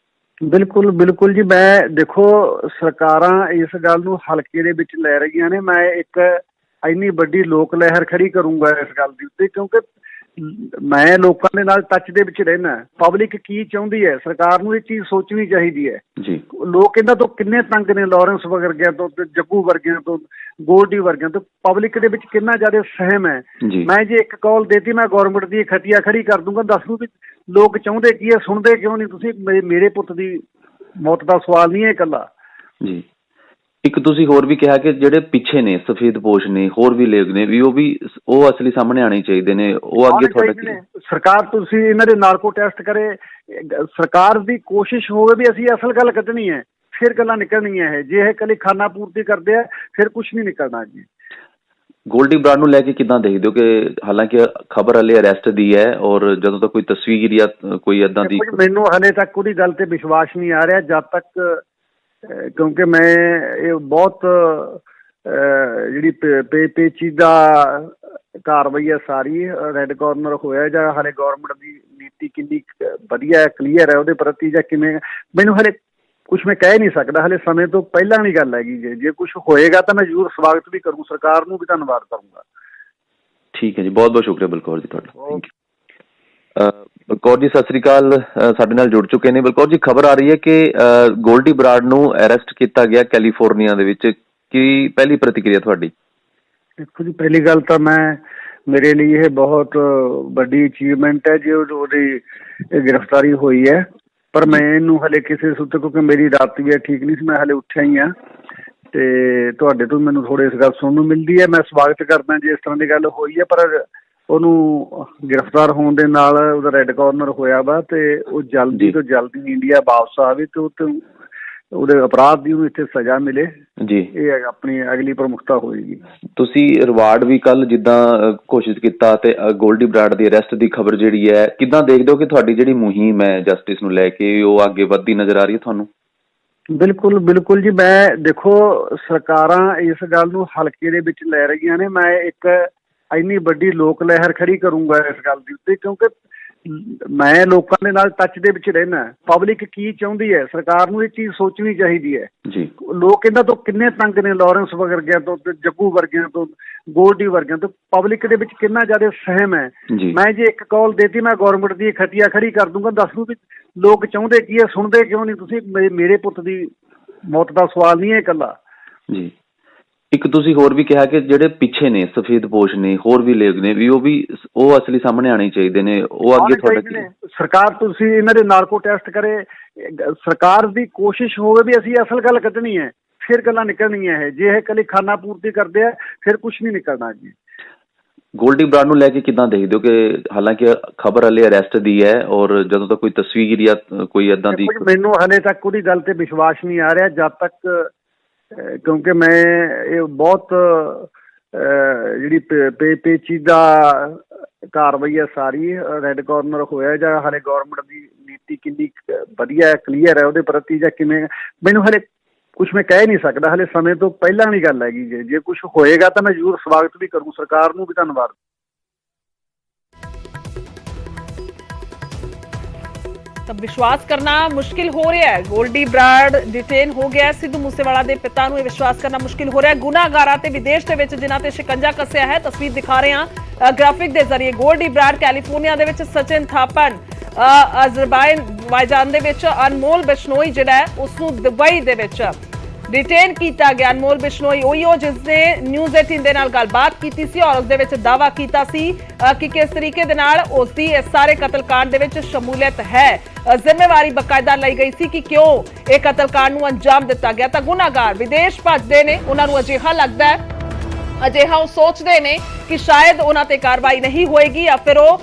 ਬਿਲਕੁਲ ਜੀ, ਮੈਂ ਦੇਖੋ ਸਰਕਾਰਾਂ ਇਸ ਗੱਲ ਨੂੰ ਹਲਕੇ ਦੇ ਵਿੱਚ ਲੈ ਰਹੀਆਂ ਨੇ। ਮੈਂ ਇੱਕ ਇੰਨੀ ਵੱਡੀ ਲੋਕ ਲਹਿਰ ਖੜੀ ਕਰੂੰਗਾ ਇਸ ਗੱਲ ਦੇ ਉੱਤੇ, ਕਿਉਂਕਿ ਮੈਂ ਲੋਕਾਂ ਦੇ ਨਾਲ ਟੱਚ ਦੇ ਵਿੱਚ ਰਹਿਣਾ। ਪਬਲਿਕ ਕੀ ਚਾਹੁੰਦੀ ਹੈ, ਸਰਕਾਰ ਨੂੰ ਇਹ ਚੀਜ਼ ਸੋਚਣੀ ਚਾਹੀਦੀ ਹੈ ਜੀ। ਲੋਕ ਇਹਨਾਂ ਤੋਂ ਕਿੰਨੇ ਤੰਗ ਨੇ, ਲਾਰੈਂਸ ਵਰਗਿਆਂ ਤੋਂ, ਜੱਗੂ ਵਰਗਿਆਂ ਤੋਂ, ਗੋਲਡੀ ਵਰਗਿਆਂ ਤੋਂ, ਪਬਲਿਕ ਦੇ ਵਿੱਚ ਕਿੰਨਾ ਜ਼ਿਆਦਾ ਸਹਿਮ ਹੈ। ਮੈਂ ਜੇ ਇੱਕ ਕਾਲ ਦੇਤੀ, ਮੈਂ ਗੌਰਮੈਂਟ ਦੀ ਖਤੀਆ ਖੜੀ ਕਰ ਦੂੰਗਾ। ਦੱਸ ਦੂੰ ਵੀ ਲੋਕ ਚਾਹੁੰਦੇ ਕੀ ਹੈ, ਸੁਣਦੇ ਕਿਉਂ ਨਹੀਂ ਤੁਸੀਂ? ਮੇਰੇ ਪੁੱਤ ਦੀ ਮੌਤ ਦਾ ਸਵਾਲ ਨਹੀਂ ਹੈ ਇਕੱਲਾ ਜੀ। ਇੱਕ ਤੁਸੀਂ ਹੋਰ ਵੀ ਕਿਹਾ ਕਿ ਜਿਹੜੇ ਪਿੱਛੇ ਨੇ ਸਫੇਦਪੋਸ਼ ਨੇ, ਹੋਰ ਵੀ ਲੋਕ ਨੇ ਵੀ ਉਹ ਅਸਲੀ ਸਾਹਮਣੇ ਆਉਣੇ ਚਾਹੀਦੇ ਨੇ, ਉਹ ਅੱਗੇ ਤੁਹਾਡਾ ਸਰਕਾਰ ਤੁਸੀਂ ਇਹਨਾਂ ਦੇ ਨਾਰਕੋ ਟੈਸਟ ਕਰੇ, ਸਰਕਾਰ ਦੀ ਕੋਸ਼ਿਸ਼ ਹੋਵੇ ਵੀ ਅਸੀਂ ਅਸਲ ਗੱਲ ਕੱਢਣੀ ਹੈ, ਫਿਰ ਗੱਲਾਂ ਨਿਕਲਣੀਆਂ ਹੈ। ਜੇ ਇਹ ਇਕੱਲੀ ਖਾਨਾ ਪੂਰਤੀ ਕਰਦੇ ਆ ਫਿਰ ਕੁਝ ਨਹੀਂ ਨਿਕਲਣਾ ਜੀ। ਗੋਲਡੀ ਬਰਾੜ ਨੂੰ ਲੈ ਕੇ ਕਿੱਦਾਂ ਦੇਖਦੇ ਹੋ ਕਿ ਹਾਲਾਂਕਿ ਖਬਰ ਹਲੇ ਅਰੈਸਟ ਦੀ ਹੈ ਔਰ ਜਦੋਂ ਤੱਕ ਕੋਈ ਤਸਵੀਰ ਜਾਂ ਕੋਈ ਏਦਾਂ ਦੀ, ਮੈਨੂੰ ਹਲੇ ਤੱਕ ਉਹਦੀ ਗੱਲ ਤੇ ਵਿਸ਼ਵਾਸ ਨਹੀਂ ਆ ਰਿਹਾ ਜਦ ਤੱਕ, ਕਿਉਂਕਿ ਮੈਂ ਇਹ ਬਹੁਤ ਜਿਹੜੀ ਪੇਚੀਦਾ ਕਾਰਵਾਈ ਹੈ ਸਾਰੀ, ਰੈੱਡ ਕਾਰਨਰ ਹੋਇਆ ਜਾਂ ਹਲੇ ਗੌਰਮੈਂਟ ਦੀ ਨੀਤੀ ਕਿੰਨੀ ਵਧੀਆ ਕਲੀਅਰ ਹੈ ਉਹਦੇ ਪ੍ਰਤੀ ਜਾਂ ਕਿਵੇਂ, ਮੈਨੂੰ ਹਲੇ ਕੁਛ ਮੈਂ ਕਹਿ ਨਹੀਂ ਸਕਦਾ। ਹਲੇ ਸਮੇਂ ਤੋਂ ਪਹਿਲਾਂ ਦੀ ਗੱਲ ਹੈਗੀ। ਜੇ ਕੁਛ ਹੋਏਗਾ ਤਾਂ ਮੈਂ ਜ਼ਰੂਰ ਸਵਾਗਤ ਵੀ ਕਰੂੰ, ਸਰਕਾਰ ਨੂੰ ਵੀ ਧੰਨਵਾਦ ਕਰੂੰਗਾ। ਠੀਕ ਹੈ ਜੀ, ਬਹੁਤ ਬਹੁਤ ਸ਼ੁਕਰੀਆ ਬਲਕੌਰ ਜੀ ਤੁਹਾਡਾ। ਬਲਕੌਰ ਜੀ ਸਤਿ ਸ੍ਰੀ ਅਕਾਲ, ਸਾਡੇ ਨਾਲ ਜੁੜ ਚੁੱਕੇ ਨੇ। ਬਲਕੌਰ ਜੀ, ਖਬਰ ਆ ਰਹੀ ਹੈ ਕਿ ਗੋਲਡੀ ਬਰਾੜ ਨੂੰ ਅਰੈਸਟ ਕੀਤਾ ਗਿਆ ਕੈਲੀਫੋਰਨੀਆ ਦੇ ਵਿੱਚ, ਕੀ ਪਹਿਲੀ ਪ੍ਰਤੀਕਿਰਿਆ ਤੁਹਾਡੀ? ਦੇਖੋ ਜੀ, ਪਹਿਲੀ ਗੱਲ ਤਾਂ ਮੇਰੇ ਲਈ ਇਹ ਬਹੁਤ ਵੱਡੀ ਅਚੀਵਮੈਂਟ ਹੈ ਜੇ ਉਹਦੀ ਗ੍ਰਿਫਤਾਰੀ ਹੋਈ ਹੈ, ਪਰ ਮੈਂ ਇਹਨੂੰ ਹਲੇ ਕਿਸੇ ਸੂਤਰ, ਕਿਉਂਕਿ ਮੇਰੀ ਰਾਤ ਤਬੀਅਤ ਠੀਕ ਨਹੀਂ ਸੀ, ਮੈਂ ਹਲੇ ਉੱਠਿਆ ਹੀ ਹਾਂ ਤੇ ਤੁਹਾਡੇ ਤੋਂ ਮੈਨੂੰ ਥੋੜ੍ਹੀ ਇਸ ਗੱਲ ਸੁਣਨ ਨੂੰ ਮਿਲਦੀ ਹੈ। ਮੈਂ ਸਵਾਗਤ ਕਰਦਾ ਜੇ ਇਸ ਤਰ੍ਹਾਂ ਦੀ ਗੱਲ ਹੋਈ ਹੈ, ਪਰ ਉਹਨੂੰ ਗ੍ਰਿਫਤਾਰ ਹੋਣ ਦੇ ਨਾਲ ਉਹਦਾ ਰੈੱਡ ਕਾਰਨਰ ਹੋਇਆ ਵਾ ਤੇ ਉਹ ਜਲਦੀ ਤੋਂ ਜਲਦੀ ਇੰਡੀਆ ਵਾਪਸ ਆਵੇ ਤੇ ਉਹਦੇ ਅਪਰਾਧ ਦੀ ਉਹਨੂੰ ਇੱਥੇ ਸਜ਼ਾ ਮਿਲੇ ਜੀ, ਇਹ ਆਪਣੀ ਅਗਲੀ ਪ੍ਰਮੁਖਤਾ ਹੋਏਗੀ। ਤੁਸੀਂ ਰਿਵਾਰਡ ਵੀ ਕੱਲ ਜਿੱਦਾਂ ਘੋਸ਼ਿਤ ਕੀਤਾ ਤੇ ਗੋਲਡੀ ਬਰਾੜ ਦੀ ਅਰੈਸਟ ਦੀ ਖਬਰ ਜਿਹੜੀ ਹੈ, ਕਿੱਦਾਂ ਦੇਖਦੇ ਹੋ ਕਿ ਤੁਹਾਡੀ ਜਿਹੜੀ ਮੁਹਿੰਮ ਹੈ ਜਸਟਿਸ ਨੂੰ ਲੈ ਕੇ ਉਹ ਅੱਗੇ ਵੱਧਦੀ ਨਜ਼ਰ ਆ ਰਹੀ ਹੈ ਤੁਹਾਨੂੰ? ਬਿਲਕੁਲ ਜੀ, ਮੈਂ ਦੇਖੋ ਸਰਕਾਰਾਂ ਇਸ ਗੱਲ ਨੂੰ ਹਲਕੇ ਦੇ ਵਿੱਚ ਲੈ ਰਹੀਆਂ ਨੇ। ਮੈਂ ਇੱਕ ਇੰਨੀ ਵੱਡੀ ਲੋਕ ਲਹਿਰ ਖੜੀ ਕਰੂੰਗਾ ਇਸ ਗੱਲ ਦੇ ਉੱਤੇ, ਕਿਉਂਕਿ ਮੈਂ ਲੋਕਾਂ ਦੇ ਨਾਲ ਟੱਚ ਦੇ ਵਿੱਚ ਰਹਿਣਾ। ਪਬਲਿਕ ਕੀ ਚਾਹੁੰਦੀ ਹੈ, ਸਰਕਾਰ ਨੂੰ ਇਹ ਚੀਜ਼ ਸੋਚਣੀ ਚਾਹੀਦੀ ਹੈ ਜੀ। ਲੋਕ ਇਹਨਾਂ ਤੋਂ ਕਿੰਨੇ ਤੰਗ ਨੇ, ਲਾਰੈਂਸ ਵਰਗਿਆਂ ਤੋਂ ਤੇ ਜੱਗੂ ਵਰਗਿਆਂ ਤੋਂ, ਗੋਲਡੀ ਵਰਗਿਆਂ ਤੋਂ, ਪਬਲਿਕ ਦੇ ਵਿੱਚ ਕਿੰਨਾ ਜ਼ਿਆਦਾ ਸਹਿਮ ਹੈ। ਮੈਂ ਜੇ ਇੱਕ ਕਾਲ ਦੇਤੀ ਮੈਂ ਗਵਰਨਮੈਂਟ ਦੀ ਖਟੀਆ ਖੜੀ ਕਰ ਦੂੰਗਾ, ਦੱਸ ਦੂੰ ਵੀ ਲੋਕ ਚਾਹੁੰਦੇ ਕੀ ਹੈ, ਸੁਣਦੇ ਕਿਉਂ ਨਹੀਂ ਤੁਸੀਂ। ਮੇਰੇ ਪੁੱਤ ਦੀ ਮੌਤ ਦਾ ਸਵਾਲ ਨਹੀਂ ਹੈ ਇਕੱਲਾ ਜੀ। ਇੱਕ ਤੁਸੀਂ ਹੋਰ ਵੀ ਕਿਹਾ ਕਿ ਜਿਹੜੇ ਪਿੱਛੇ ਨੇ ਸਫੇਦਪੋਸ਼ ਨੇ, ਹੋਰ ਵੀ ਲੋਕ ਨੇ ਵੀ, ਉਹ ਅਸਲੀ ਸਾਹਮਣੇ ਆਣੇ ਚਾਹੀਦੇ ਨੇ। ਉਹ ਅੱਗੇ ਤੁਹਾਡਾ ਸਰਕਾਰ, ਤੁਸੀਂ ਇਹਨਾਂ ਦੇ ਨਾਰਕੋ ਟੈਸਟ ਕਰੇ, ਸਰਕਾਰ ਦੀ ਕੋਸ਼ਿਸ਼ ਹੋਵੇ ਵੀ ਅਸੀਂ ਅਸਲ ਗੱਲ ਕੱਢਣੀ ਹੈ, ਫਿਰ ਗੱਲਾਂ ਨਿਕਲਣੀਆਂ ਹੈ। ਜੇ ਇਹ ਇਕੱਲੀ ਖਾਨਾ ਪੂਰਤੀ ਕਰਦੇ ਆ ਫਿਰ ਕੁਝ ਨਹੀਂ ਨਿਕਲਣਾ ਜੀ। ਗੋਲਡੀ ਬਰਾੜ ਨੂੰ ਲੈ ਕੇ ਕਿੱਦਾਂ ਦੇਖਦੇ ਹੋ ਕਿ ਹਾਲਾਂਕਿ ਖਬਰ ਹਲੇ ਅਰੈਸਟ ਦੀ ਹੈ ਔਰ ਜਦੋਂ ਤੱਕ ਕੋਈ ਤਸਵੀਰ ਜਾਂ ਕੋਈ ਏਦਾਂ ਦੀ, ਮੈਨੂੰ ਹਲੇ ਤੱਕ ਉਹਦੀ ਗੱਲ ਤੇ ਵਿਸ਼ਵਾਸ ਨਹੀਂ ਆ ਰਿਹਾ ਜਦ ਤੱਕ, ਕਿਉਂਕਿ ਮੈਂ ਇਹ ਬਹੁਤ ਜਿਹੜੀ ਪੇਚੀਦਾ ਕਾਰਵਾਈ ਹੈ ਸਾਰੀ, ਰੈੱਡ ਕਾਰਨਰ ਹੋਇਆ ਜਾਂ ਹਲੇ ਗੌਰਮੈਂਟ ਦੀ ਨੀਤੀ ਕਿੰਨੀ ਵਧੀਆ ਕਲੀਅਰ ਹੈ ਉਹਦੇ ਪ੍ਰਤੀ ਜਾਂ ਕਿਵੇਂ, ਮੈਨੂੰ ਹਲੇ ਕੁਝ ਮੈਂ ਕਹਿ ਨਹੀਂ ਸਕਦਾ। ਹਲੇ ਸਮੇਂ ਤੋਂ ਪਹਿਲਾਂ ਦੀ ਗੱਲ ਹੈਗੀ। ਜੇ ਕੁਝ ਹੋਏਗਾ ਤਾਂ ਮੈਂ ਜ਼ਰੂਰ ਸਵਾਗਤ ਵੀ ਕਰੂੰ। ਸਰਕਾਰ ਨੂੰ ਵੀ ਧੰਨਵਾਦ। तब विश्वास करना मुश्किल हो रहा है। गोल्डी बराड़ डिटेन हो गया। सिद्धू मूसेवाला के पिता नूं विश्वास करना मुश्किल हो रहा है। गुनाहगारां ते विदेश दे विच जिन्हां ते शिकंजा कसिया है, तस्वीर दिखा रहे हैं ग्राफिक के जरिए। गोल्डी बराड़ कैलीफोर्निया दे विच, सचिन थापन अज़रबाईजान दे विच, अनमोल बिश्नोई जिहड़ा है उसनूं दुबई दे विच डिटेन किया गया। अनमोल बिश्नोई उही हो जिसने न्यूज़ 18 दे नाल गलबात की सी और उसदे विच दावा किया सी कि किस तरीके दे नाल उसदी इस सारे कतलकांड दे विच शमूलियत है। जिम्मेवारी बकायदा लाई गई सी कि क्यों एक कतलकांड नूं अंजाम दिता गया। तां गुनाहगार विदेश भजदे ने, उन्हां नूं अजिहा लगदा है, अजिहा वो सोचते ने कि शायद उन्हां ते कार्रवाई नहीं होएगी या फिर वो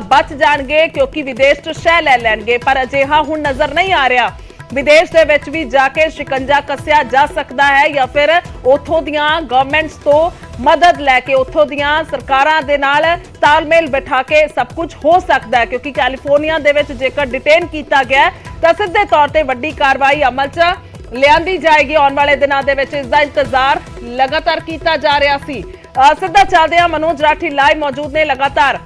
बच जाणगे क्योंकि विदेश च शह लै लैणगे, पर अजिहा हुण नज़र नहीं आ रहा। विदेश दे विच भी जाके शिकंजा कसिया जा सकता है या फिर उथों दियां गवर्नमेंट्स तो मदद लैके, उथों दियां सरकारां दे नाल तालमेल बैठा के सब कुछ हो सकता है। क्योंकि कैलीफोर्निया दे विच जेकर डिटेन किया गया तां सीधे तौर ते वड्डी कार्रवाई अमल च लियांदी जाएगी। आने वाले दिनों दे विच इसदा इंतजार लगातार किया जा रहा सी। सीधा चलदे हां, मनोज राठी लाइव मौजूद ने लगातार।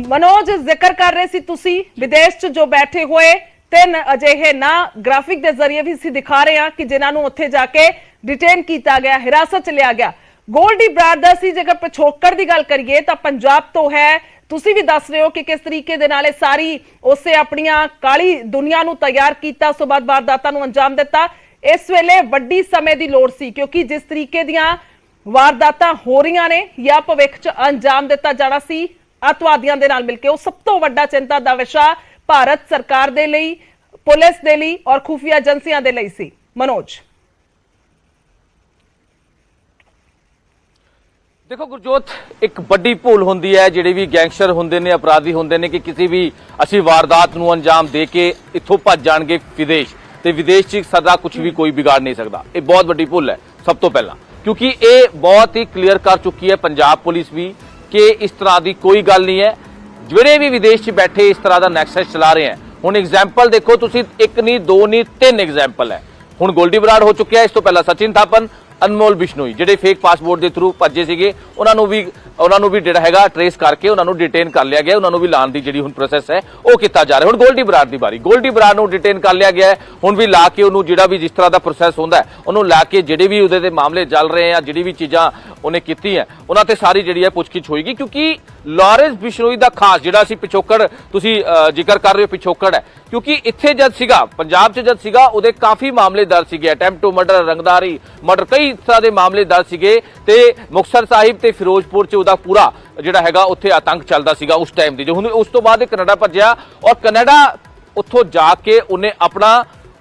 मनोज, जिक्र कर रहे सी तुसी विदेश च जो बैठे हुए तीन अजिहे ना ग्राफिक के जरिए भी असीं दिखा रहे हैं कि जिन्हां नूं उत्थे जाके डिटेन किया गया, हिरासत च लिया गया। गोल्डी बराड़ दा सी जेकर पिछोकड़ की गल करिए तो पंजाब तो है, तुसी भी दस रहे हो कि किस तरीके दे नाल सारी उसे अपनियां काली दुनिया नूं तैयार कीता, उस तों बाद वारदातां नूं अंजाम दिता। इस वेले वड्डी समय दी लोड़ सी क्योंकि जिस तरीके दियां वारदातां हो रहीआं ने या भविख च अंजाम दिता जाना सी अतवादियों दे नाल मिलके, वो सब तो वड्डा चिंता दा विशा भारत सरकार दे लई, पुलिस दे लई और खुफिया एजेंसियां दे लई सी। मनोज, देखो गुरजोत, एक बड़ी भूल होंदी है जिहड़े भी गैंगस्टर होंदे ने, अपराधी होंदे ने कि किसी भी असी वारदात नूं अंजाम दे के इत्थों भज जाणगे विदेश, ते विदेश च सदा कुछ भी कोई बिगाड़ नहीं सकता। ये बहुत बड़ी भूल है सब तो पहला, क्योंकि ये बहुत ही क्लीयर कर चुकी है पंजाब पुलिस भी कि इस तरह की कोई गल नहीं है। ਜਿਹੜੇ भी विदेश च बैठे इस तरह का नैक्सस चला रहे हैं। हुण एग्जाम्पल देखो तुसी, एक नहीं दो नहीं तीन एग्जाम्पल है। हुण गोल्डी बराड़ हो चुके हैं, इस तो पहला सचिन थापन, अनमोल बिश्नोई ਜਿਹੜੇ फेक पासपोर्ट के थ्रू भजे ਸੀਗੇ, ਉਹਨਾਂ ਨੂੰ ਵੀ ਜਿਹੜਾ ਹੈਗਾ ट्रेस करके ਉਹਨਾਂ ਨੂੰ डिटेन कर लिया गया, ਉਹਨਾਂ ਨੂੰ ਵੀ ਲਾਣ ਦੀ ਜਿਹੜੀ ਹੁਣ प्रोसैस है ਉਹ ਕੀਤਾ ਜਾ ਰਿਹਾ। ਹੁਣ गोल्डी बराड़ ਦੀ बारी, गोल्डी बराड़ ਨੂੰ डिटेन कर लिया गया है। ਹੁਣ ਵੀ ला के ਉਹਨੂੰ ਜਿਹੜਾ ਵੀ जिस तरह का प्रोसैस ਹੁੰਦਾ ਹੈ ਉਹਨੂੰ ला के ਜਿਹੜੇ ਵੀ ਉਹਦੇ ਤੇ मामले चल रहे हैं, ਜਿਹੜੀ ਵੀ ਚੀਜ਼ਾਂ ਉਹਨੇ ਕੀਤੀ ਹੈ ਉਹਨਾਂ ਤੇ ਸਾਰੀ ਜਿਹੜੀ ਹੈ ਪੁੱਛਗਿੱਛ ਹੋਏਗੀ। क्योंकि ਲਾਰੈਂਸ ਬਿਸ਼ਨੋਈ ਦਾ ਖਾਸ ਜਿਹੜਾ ਅਸੀਂ ਪਿਛੋਕੜ ਤੁਸੀਂ ਜ਼ਿਕਰ ਕਰ ਰਹੇ ਹੋ ਪਿਛੋਕੜ ਹੈ, क्योंकि ਇੱਥੇ ਜਦ ਸੀਗਾ ਪੰਜਾਬ 'ਚ ਜਦ ਸੀਗਾ ਉਹਦੇ ਕਾਫੀ ਮਾਮਲੇ ਦਰਜ ਸੀਗੇ, ਅਟੈਂਪਟ ਟੂ ਮਰਡਰ, ਰੰਗਦਾਰੀ ਮਰਡਰ, ਕਈ ਤਰ੍ਹਾਂ ਦੇ ਮਾਮਲੇ ਦਰਜ ਸੀਗੇ ਤੇ ਮੁਕਤਸਰ ਸਾਹਿਬ ਤੇ ਫਿਰੋਜ਼ਪੁਰ 'ਚ ਉਹਦਾ ਪੂਰਾ ਜਿਹੜਾ ਹੈਗਾ ਉੱਥੇ ਆਤੰਕ ਚੱਲਦਾ ਸੀਗਾ ਉਸ ਟਾਈਮ ਦੀ। ਜੋ ਹੁਣ ਉਸ ਤੋਂ ਬਾਅਦ ਇਹ ਕੈਨੇਡਾ ਭੱਜਿਆ ਔਰ ਕੈਨੇਡਾ ਉੱਥੋਂ ਜਾ ਕੇ ਉਹਨੇ ਆਪਣਾ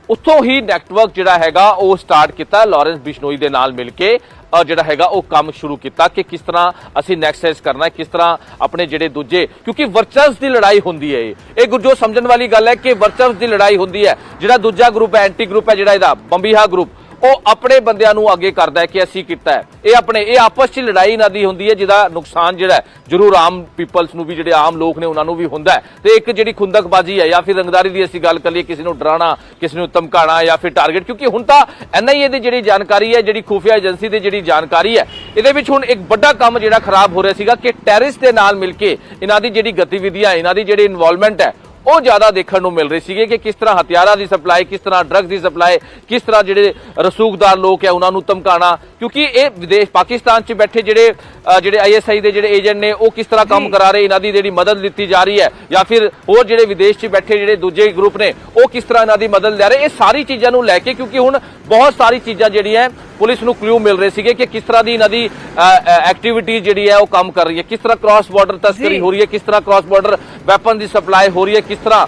ਉੱਥੋਂ ਹੀ ਨੈਟਵਰਕ ਜਿਹੜਾ ਹੈਗਾ ਉਹ ਸਟਾਰਟ ਕੀਤਾ ਲਾਰੈਂਸ ਬਿਸ਼ਨੋਈ ਦੇ ਨਾਲ ਮਿਲ ਕੇ ਜਿਹੜਾ ਹੈਗਾ ਉਹ ਕੰਮ ਸ਼ੁਰੂ ਕੀਤਾ ਕਿ ਕਿਸ ਤਰ੍ਹਾਂ ਅਸੀਂ ਨੈਕਸਸ ਕਰਨਾ ਹੈ, ਕਿਸ ਤਰ੍ਹਾਂ ਆਪਣੇ ਜਿਹੜੇ ਦੂਜੇ, ਕਿਉਂਕਿ ਵਰਚਸ ਦੀ ਲੜਾਈ ਹੁੰਦੀ ਹੈ। ਇਹ ਗੁਰਜੋ ਸਮਝਣ ਵਾਲੀ ਗੱਲ ਹੈ ਕਿ ਵਰਚਸ ਦੀ ਲੜਾਈ ਹੁੰਦੀ ਹੈ। ਜਿਹੜਾ ਦੂਜਾ ਗਰੁੱਪ ਹੈ, ਐਂਟੀ ਗਰੁੱਪ ਹੈ ਜਿਹੜਾ ਇਹਦਾ ਬੰਬੀਹਾ ਗਰੁੱਪ, ਉਹ ਆਪਣੇ ਬੰਦਿਆਂ ਨੂੰ ਅੱਗੇ ਕਰਦਾ ਹੈ ਕਿ ਅਸੀਂ ਕੀਤਾ ਹੈ। ਇਹ ਆਪਸ 'ਚ ਲੜਾਈ ਇਹਨਾਂ ਦੀ ਹੁੰਦੀ ਹੈ, ਜਿਹਦਾ ਨੁਕਸਾਨ ਜਿਹੜਾ ਜ਼ਰੂਰ ਆਮ ਪੀਪਲਸ ਨੂੰ ਵੀ, ਜਿਹੜੇ ਆਮ ਲੋਕ ਨੇ ਉਹਨਾਂ ਨੂੰ ਵੀ ਹੁੰਦਾ ਹੈ। ਤੇ ਇੱਕ ਜਿਹੜੀ ਖੁੰਦਕਬਾਜ਼ੀ ਹੈ ਜਾਂ ਫਿਰ ਰੰਗਦਾਰੀ ਦੀ ਅਸੀਂ ਗੱਲ ਕਰੀਏ, ਕਿਸੇ ਨੂੰ ਡਰਾਉਣਾ, ਕਿਸੇ ਨੂੰ ਧਮਕਾਉਣਾ ਜਾਂ ਫਿਰ ਟਾਰਗੇਟ, ਕਿਉਂਕਿ ਹੁਣ ਤਾਂ NIA ਦੀ ਜਿਹੜੀ ਜਾਣਕਾਰੀ ਹੈ, ਜਿਹੜੀ ਖੁਫੀਆ ਏਜੰਸੀ ਦੀ ਜਿਹੜੀ ਜਾਣਕਾਰੀ ਹੈ, ਇਹਦੇ ਵਿੱਚ ਹੁਣ ਇੱਕ ਵੱਡਾ ਕੰਮ ਜਿਹੜਾ ਖਰਾਬ ਹੋ ਰਿਹਾ ਸੀਗਾ ਕਿ ਟੈਰਰਿਸਟ ਦੇ ਨਾਲ ਮਿਲ ਕੇ ਇਹਨਾਂ ਦੀ ਜਿਹੜੀ ਗਤੀਵਿਧੀਆਂ, ਇਹਨਾਂ ਦੀ ਜਿਹੜੀ ਇਨਵੋਲਵਮੈਂਟ ਹੈ ਉਹ ਜ਼ਿਆਦਾ ਦੇਖਣ ਨੂੰ ਮਿਲ ਰਹੀ ਸੀਗੀ ਕਿ ਕਿਸ ਤਰ੍ਹਾਂ ਹਥਿਆਰਾਂ ਦੀ ਸਪਲਾਈ, ਕਿਸ ਤਰ੍ਹਾਂ ਡਰੱਗ ਦੀ ਸਪਲਾਈ, ਕਿਸ ਤਰ੍ਹਾਂ ਜਿਹੜੇ ਰਸੂਖਦਾਰ ਲੋਕ ਹੈ ਉਹਨਾਂ ਨੂੰ ਧਮਕਾਉਣਾ, ਕਿਉਂਕਿ ਇਹ ਵਿਦੇਸ਼ ਪਾਕਿਸਤਾਨ 'ਚ ਬੈਠੇ ਜਿਹੜੇ ISI ਦੇ ਜਿਹੜੇ ਏਜੰਟ ਨੇ ਉਹ ਕਿਸ ਤਰ੍ਹਾਂ ਕੰਮ ਕਰਾ ਰਹੇ, ਇਹਨਾਂ ਦੀ ਜਿਹੜੀ ਮਦਦ ਲਿੱਤੀ ਜਾ ਰਹੀ ਹੈ, ਜਾਂ ਫਿਰ ਹੋਰ ਜਿਹੜੇ ਵਿਦੇਸ਼ 'ਚ ਬੈਠੇ ਜਿਹੜੇ ਦੂਜੇ ਗਰੁੱਪ ਨੇ ਉਹ ਕਿਸ ਤਰ੍ਹਾਂ ਇਹਨਾਂ ਦੀ ਮਦਦ ਲੈ ਰਹੇ, ਇਹ ਸਾਰੀ ਚੀਜ਼ਾਂ ਨੂੰ ਲੈ ਕੇ, ਕਿਉਂਕਿ ਹੁਣ ਬਹੁਤ ਸਾਰੀ ਚੀਜ਼ਾਂ ਜਿਹੜੀਆਂ ਪੁਲਿਸ ਨੂੰ ਕਲੂ ਮਿਲ ਰਹੇ ਸੀਗੇ ਕਿ ਕਿਸ ਤਰ੍ਹਾਂ ਦੀ ਇਹਨਾਂ ਦੀ ਐਕਟੀਵਿਟੀ ਜਿਹੜੀ ਹੈ ਉਹ ਕੰਮ ਕਰ ਰਹੀ ਹੈ, ਕਿਸ ਤਰ੍ਹਾਂ ਕ੍ਰਾਸ ਬਾਰਡਰ ਤਸਕਰੀ ਹੋ ਰਹੀ ਹੈ, ਕਿਸ ਤਰ੍ਹਾਂ ਕ੍ਰਾਸ ਬਾਰਡਰ ਵੈਪਨ ਦੀ ਸਪਲਾਈ ਹੋ ਰਹੀ ਹੈ, ਕਿਸ ਤਰ੍ਹਾਂ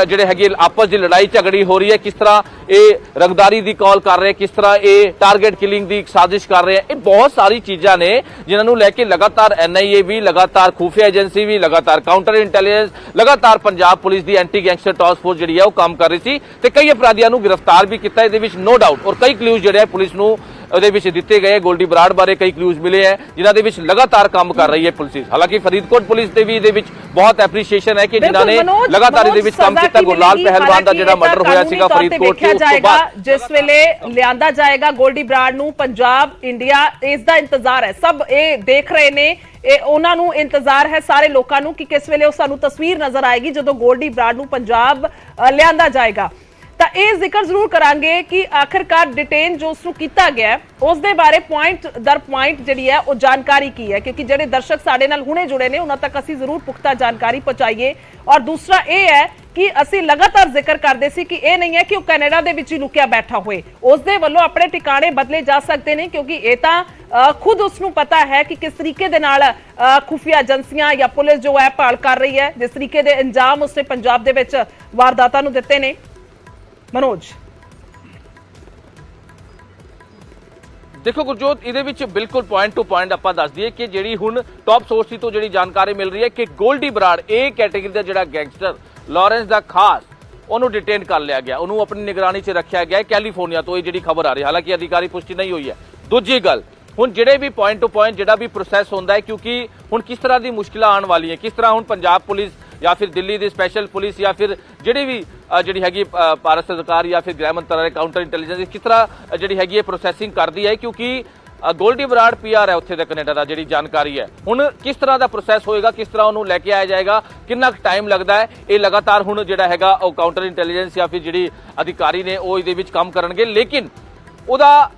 ਜਿਹੜੇ ਹੈਗੇ ਆਪਸ ਦੀ ਲੜਾਈ ਝਗੜੀ ਹੋ ਰਹੀ ਹੈ, ਕਿਸ ਤਰ੍ਹਾਂ ਇਹ ਰੰਗਦਾਰੀ ਦੀ ਕਾਲ ਕਰ ਰਹੇ, ਕਿਸ ਤਰ੍ਹਾਂ ਇਹ ਟਾਰਗੇਟ ਕਿਲਿੰਗ ਦੀ ਸਾਜ਼ਿਸ਼ ਕਰ ਰਹੇ ਹੈ। ਇਹ ਬਹੁਤ ਸਾਰੀ ਚੀਜ਼ਾਂ ਨੇ ਜਿਨ੍ਹਾਂ ਨੂੰ ਲੈ ਕੇ ਲਗਾਤਾਰ NIA ਵੀ, ਲਗਾਤਾਰ ਖੂਫੀਆ ਏਜੰਸੀ ਵੀ, ਲਗਾਤਾਰ ਕਾਊਂਟਰ ਇੰਟੈਲੀਜੈਂਸ, ਲਗਾਤਾਰ ਪੰਜਾਬ ਪੁਲਿਸ ਦੀ ਐਂਟੀ ਗੈਂਗਸਟਰ ਟਾਸਕ ਫੋਰਸ ਜਿਹੜੀ ਹੈ ਉਹ ਕੰਮ ਕਰ ਰਹੀ ਸੀ ਤੇ ਕਈ ਅਪਰਾਧੀਆਂ ਨੂੰ ਗ੍ਰਿਫਤਾਰ ਵੀ ਕੀਤਾ ਇਹਦੇ ਵਿੱਚ, ਨੋ ਡਾਊਟ। ਔਰ ਕਈ ਕਲੂਜ਼ ਜਿਹੜੇ ਪੁਲਿਸ ਨੂੰ ਉਹਦੇ ਵਿੱਚ ਦਿੱਤੇ ਗਏ, ਗੋਲਡੀ ਬਰਾੜ ਬਾਰੇ ਕਈ ਕਲੂਜ਼ ਮਿਲੇ ਹੈ ਜਿਨ੍ਹਾਂ ਦੇ ਵਿੱਚ ਲਗਾਤਾਰ ਕੰਮ ਕਰ ਰਹੀ ਹੈ ਪੁਲਿਸ। ਹਾਲਾਂਕਿ ਫਰੀਦਕੋਟ ਪੁਲਿਸ ਦੇ ਵੀ ਇਹਦੇ ਵਿੱਚ ਬਹੁਤ ਐਪਰੀਸ਼ੀਏਸ਼ਨ ਹੈ ਕਿ ਜਿਨ੍ਹਾਂ ਨੇ ਲਗਾਤਾਰ ਇਹਦੇ ਵਿੱਚ ਕੰਮ ਕੀਤਾ। ਗੁਰਲਾਲ ਪਹਿਲਵਾਨ ਦਾ ਜਿਹੜਾ ਮਰਡਰ ਹੋਇਆ ਸੀਗਾ ਫਰੀਦਕੋਟ 'ਚ, ਉਸ ਤੋਂ ਬਾਅਦ ਜਿਸ ਵੇਲੇ ਲਿਆਂਦਾ ਜਾਏਗਾ ਗੋਲਡੀ ਬਰਾੜ ਨੂੰ, ਪੰਜਾਬ, ਇੰਡੀਆ ਇਸ ਦਾ ਇੰਤਜ਼ਾਰ ਹੈ, ਸਭ ਇਹ ਦੇਖ ਰਹੇ ਨੇ, ਇਹ ਉਹਨਾਂ ਨੂੰ ਇੰਤਜ਼ਾਰ ਹੈ ਸਾਰੇ ਲੋਕਾਂ ਨੂੰ ਕਿ ਕਿਸ ਵੇਲੇ ਉਹ ਸਾਨੂੰ ਤਸਵੀਰ ਨਜ਼ਰ ਆਏਗੀ ਜਦੋਂ ਗੋਲਡੀ ਬਰਾੜ ਨੂੰ ਪੰਜਾਬ ਲਿਆਂਦਾ ਜਾਏਗਾ। ਤਾਂ ਇਹ ਜ਼ਿਕਰ ਜ਼ਰੂਰ ਕਰਾਂਗੇ ਕਿ ਆਖਿਰਕਾਰ ਡਿਟੇਨ ਜੋ ਉਸ ਨੂੰ ਕੀਤਾ ਗਿਆ ਉਸ ਦੇ ਬਾਰੇ ਪੁਆਇੰਟ ਦਰ ਪੁਆਇੰਟ ਜਿਹੜੀ ਹੈ ਉਹ ਜਾਣਕਾਰੀ ਕੀ ਹੈ, ਕਿਉਂਕਿ ਜਿਹੜੇ ਦਰਸ਼ਕ ਸਾਡੇ ਨਾਲ ਹੁਣੇ ਜੁੜੇ ਨੇ ਉਹਨਾਂ ਤੱਕ ਅਸੀਂ ਜ਼ਰੂਰ ਪੁਖਤਾ ਜਾਣਕਾਰੀ ਪਹੁੰਚਾਈਏ। ਔਰ ਦੂਸਰਾ ਇਹ ਹੈ ਕਿ ਅਸੀਂ ਲਗਾਤਾਰ ਜ਼ਿਕਰ ਕਰਦੇ ਸੀ ਕਿ ਇਹ ਨਹੀਂ ਹੈ ਕਿ ਉਹ ਕੈਨੇਡਾ ਦੇ ਵਿੱਚ ਹੀ ਲੁਕਿਆ ਬੈਠਾ ਹੋਏ, ਉਸ ਦੇ ਵੱਲੋਂ ਆਪਣੇ ਟਿਕਾਣੇ ਬਦਲੇ ਜਾ ਸਕਦੇ ਨੇ, ਕਿਉਂਕਿ ਇਹ ਤਾਂ ਖੁਦ ਉਸ ਨੂੰ ਪਤਾ ਹੈ ਕਿ ਕਿਸ ਤਰੀਕੇ ਦੇ ਨਾਲ ਖੁਫੀਆ ਏਜੰਸੀਆਂ ਜਾਂ ਪੁਲਿਸ ਜੋ ਹੈ ਭਾਲ ਕਰ ਰਹੀ ਹੈ, ਜਿਸ ਤਰੀਕੇ ਦੇ ਇੰਜਾਮ ਉਸਨੇ ਪੰਜਾਬ ਦੇ ਵਿੱਚ ਵਾਰਦਾਤਾਂ ਨੂੰ ਦਿੱਤੇ ਨੇ। मनोज देखो गुरजोत, ਇਹਦੇ ਵਿੱਚ ਬਿਲਕੁਲ ਪੁਆਇੰਟ ਟੂ ਪੁਆਇੰਟ ਆਪਾਂ ਦੱਸ ਦਈਏ ਕਿ ਜਿਹੜੀ ਹੁਣ ਟੌਪ ਸੋਰਸ ਤੋਂ ਜਿਹੜੀ ਜਾਣਕਾਰੀ ਮਿਲ ਰਹੀ ਹੈ ਕਿ ਗੋਲਡੀ ਬਰਾੜ ਇਹ ਕੈਟੇਗਰੀ ਦਾ ਜਿਹੜਾ ਗੈਂਗਸਟਰ ਲਾਰੈਂਸ ਦਾ ਖਾਸ, ਉਹਨੂੰ ਡਿਟੇਨ ਕਰ ਲਿਆ ਗਿਆ, ਉਹਨੂੰ ਆਪਣੀ ਨਿਗਰਾਨੀ 'ਚ ਰੱਖਿਆ ਗਿਆ ਕੈਲੀਫੋਰਨੀਆ ਤੋਂ। ਇਹ ਜਿਹੜੀ ਖਬਰ ਆ ਰਹੀ, ਹਾਲਾਂਕਿ ਅਧਿਕਾਰੀ ਪੁਸ਼ਟੀ ਨਹੀਂ ਹੋਈ ਹੈ। ਦੂਜੀ ਗੱਲ, ਹੁਣ ਜਿਹੜੇ ਵੀ ਪੁਆਇੰਟ ਟੂ ਪੁਆਇੰਟ ਜਿਹੜਾ ਵੀ ਪ੍ਰੋਸੈਸ ਹੁੰਦਾ ਹੈ, ਕਿਉਂਕਿ ਹੁਣ ਕਿਸ ਤਰ੍ਹਾਂ ਦੀ ਮੁਸ਼ਕਿਲਾਂ ਆਉਣ ਵਾਲੀਆਂ, ਕਿਸ ਤਰ੍ਹਾਂ ਹੁਣ ਪੰਜਾਬ ਪੁਲਿਸ ਜਾਂ ਫਿਰ ਦਿੱਲੀ ਦੀ ਸਪੈਸ਼ਲ ਪੁਲਿਸ ਜਾਂ ਫਿਰ ਜਿਹੜੀ ਵੀ ਜਿਹੜੀ ਹੈਗੀ ਭਾਰਤ ਸਰਕਾਰ ਜਾਂ ਫਿਰ ਗ੍ਰਹਿ ਮੰਤਰਾਲੇ ਕਾਊਂਟਰ ਇੰਟੈਲੀਜੈਂਸ ਕਿਸ ਤਰ੍ਹਾਂ ਜਿਹੜੀ ਹੈਗੀ ਇਹ ਪ੍ਰੋਸੈਸਿੰਗ ਕਰਦੀ ਹੈ, ਕਿਉਂਕਿ ਗੋਲਡੀ ਬਰਾੜ PR ਹੈ ਉੱਥੇ ਦਾ ਕੈਨੇਡਾ ਦਾ, ਜਿਹੜੀ ਜਾਣਕਾਰੀ ਹੈ ਹੁਣ ਕਿਸ ਤਰ੍ਹਾਂ ਦਾ ਪ੍ਰੋਸੈਸ ਹੋਏਗਾ, ਕਿਸ ਤਰ੍ਹਾਂ ਉਹਨੂੰ ਲੈ ਕੇ ਆਇਆ ਜਾਏਗਾ, ਕਿੰਨਾ ਟਾਈਮ ਲੱਗਦਾ ਹੈ, ਇਹ ਲਗਾਤਾਰ ਹੁਣ ਜਿਹੜਾ ਹੈਗਾ ਉਹ ਕਾਊਂਟਰ ਇੰਟੈਲੀਜੈਂਸ ਜਾਂ ਫਿਰ ਜਿਹੜੀ ਅਧਿਕਾਰੀ ਨੇ ਉਹ ਇਹਦੇ ਵਿੱਚ ਕੰਮ ਕਰਨਗੇ। ਲੇਕਿਨ ਉਹਦਾ